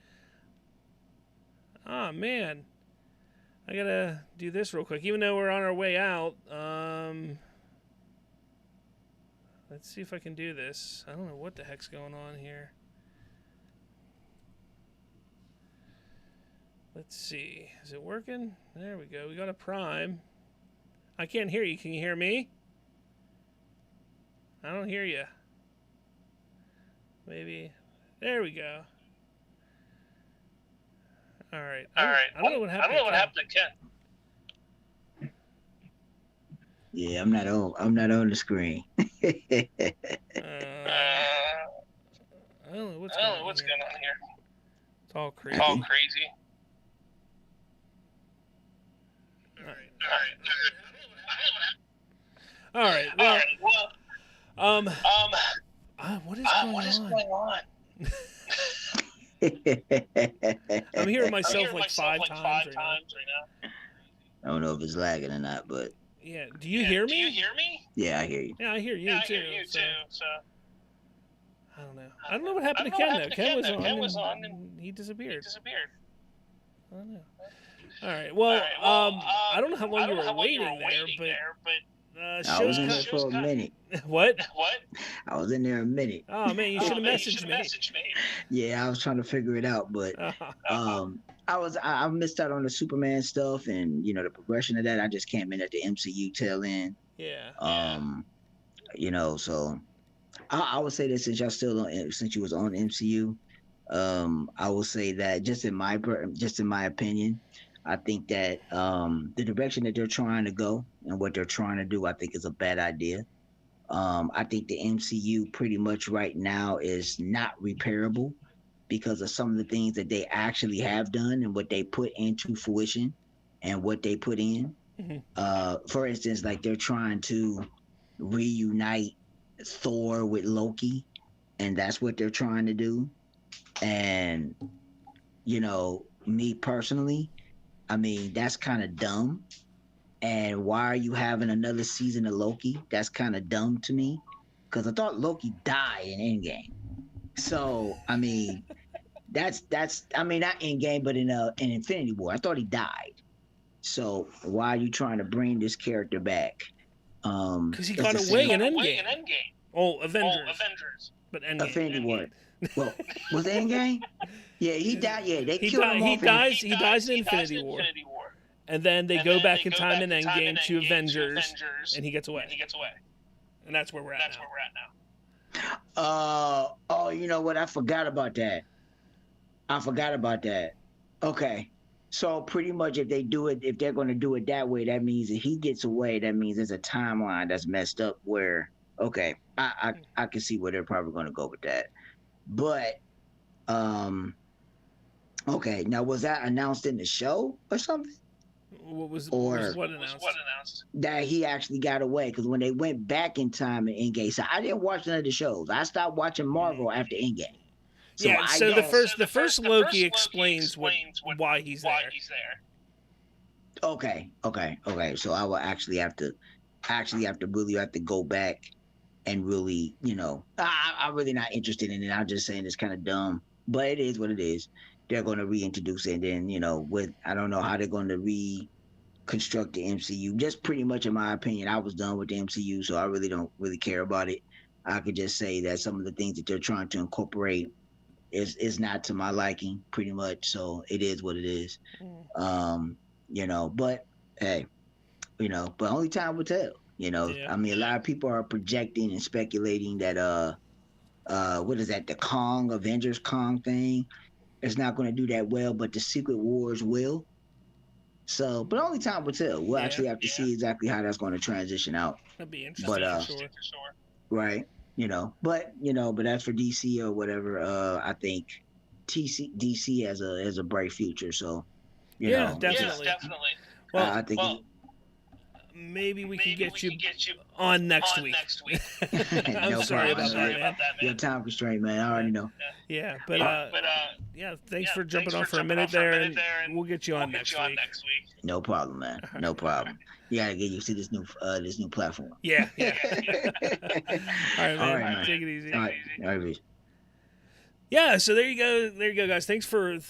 Ah, man. I gotta do this real quick. Even though we're on our way out, let's see if I can do this. I don't know what the heck's going on here. Let's see. Is it working? There we go. We got a Prime. I can't hear you. Can you hear me? I don't hear you. Maybe. There we go. All right. I don't know what happened. To Ken. Yeah, I'm not on the screen. I don't know what's going on here. It's all crazy. All right. Well, what is going on? I'm hearing myself like five times right now. I don't know if it's lagging or not, but yeah. Do you hear me? Yeah, I hear you. Yeah, I hear you too. So I don't know what happened to Ken though. Ken was on and he disappeared. I don't know. All right. Well, I don't know how long you were waiting there, but I was in there for a minute. What? I was in there a minute. Oh man, you should have messaged me. Yeah, I was trying to figure it out, but I missed out on the Superman stuff and the progression of that. I just came in at the MCU tail end. Yeah. So I would say that since you was on MCU, I will say that just in my opinion, I think that the direction that they're trying to go and what they're trying to do, I think is a bad idea. I think the MCU pretty much right now is not repairable because of some of the things that they actually have done and what they put into fruition and what they put in. Mm-hmm. For instance, like they're trying to reunite Thor with Loki, and that's what they're trying to do. And, me personally, I mean, that's kind of dumb. And why are you having another season of Loki? That's kind of dumb to me. Because I thought Loki died in Endgame. So, I mean, that's not Endgame, but in Infinity War. I thought he died. So, why are you trying to bring this character back? Because he got away in Endgame. Oh, Avengers. But Endgame. Infinity War. Well, was it Endgame? Yeah, he died. Yeah, they killed him off. He dies in Infinity War. And then they go back in time in Endgame to Avengers, and he gets away. And that's where we're at now. Oh, you know what? I forgot about that. Okay. So pretty much if they're going to do it that way, that means if he gets away, that means there's a timeline that's messed up where, okay, I can see where they're probably going to go with that. But, okay. Now, was that announced in the show or something? What announced? That he actually got away, because when they went back in time in Endgame, so I didn't watch none of the shows. I stopped watching Marvel after Endgame. So the first Loki explains why he's there. Okay. So I will actually have to go back and really, I'm really not interested in it. I'm just saying it's kind of dumb, but it is what it is. They're going to reintroduce it, and then I don't know how they're going to reconstruct the MCU. Just pretty much, in my opinion, I was done with the MCU, so I really don't really care about it. I could just say that some of the things that they're trying to incorporate is not to my liking, pretty much. So it is what it is. But hey, but only time will tell. You know, Yeah. I mean, a lot of people are projecting and speculating that what is that? The Kong Avengers Kong thing. It's not going to do that well, but the Secret Wars will. So, but only time will tell. We'll Yeah. actually have to see exactly how that's going to transition out. That'd be But interesting for sure. right, but as for DC or whatever, I think DC has a bright future. So, Yeah, definitely. Well, I think maybe we can get you on next week. I'm no sorry problem. about that, man. Your time constraint, man. I already know. Yeah, but thanks for jumping on for a minute there, and we'll get you on next week. No problem, man. No problem. You gotta get used to this new platform. Yeah. All right, man. Take it easy. All right, Rich. Yeah, so there you go, guys. Thanks for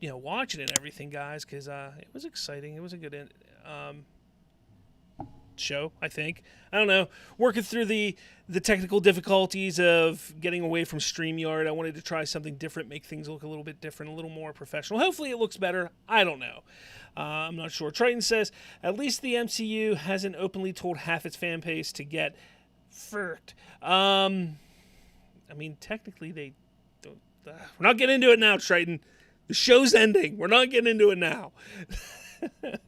watching and everything, guys, because it was exciting. It was a good show, I think. I don't know, working through the technical difficulties of getting away from StreamYard. I wanted to try something different, make things look a little bit different, a little more professional. Hopefully it looks better. I don't know. I'm not sure. Triton says, at least the MCU hasn't openly told half its fan base to get furked. I mean, technically they don't. We're not getting into it now, Triton. The show's ending. We're not getting into it now.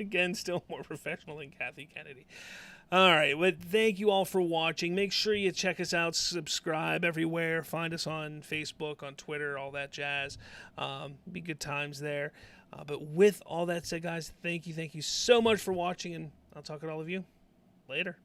Again, still more professional than Kathy Kennedy. All right, well, thank you all for watching. Make sure you check us out, subscribe everywhere, find us on Facebook, on Twitter, all that jazz. Be good times there. But with all that said, guys, thank you so much for watching, and I'll talk to all of you later.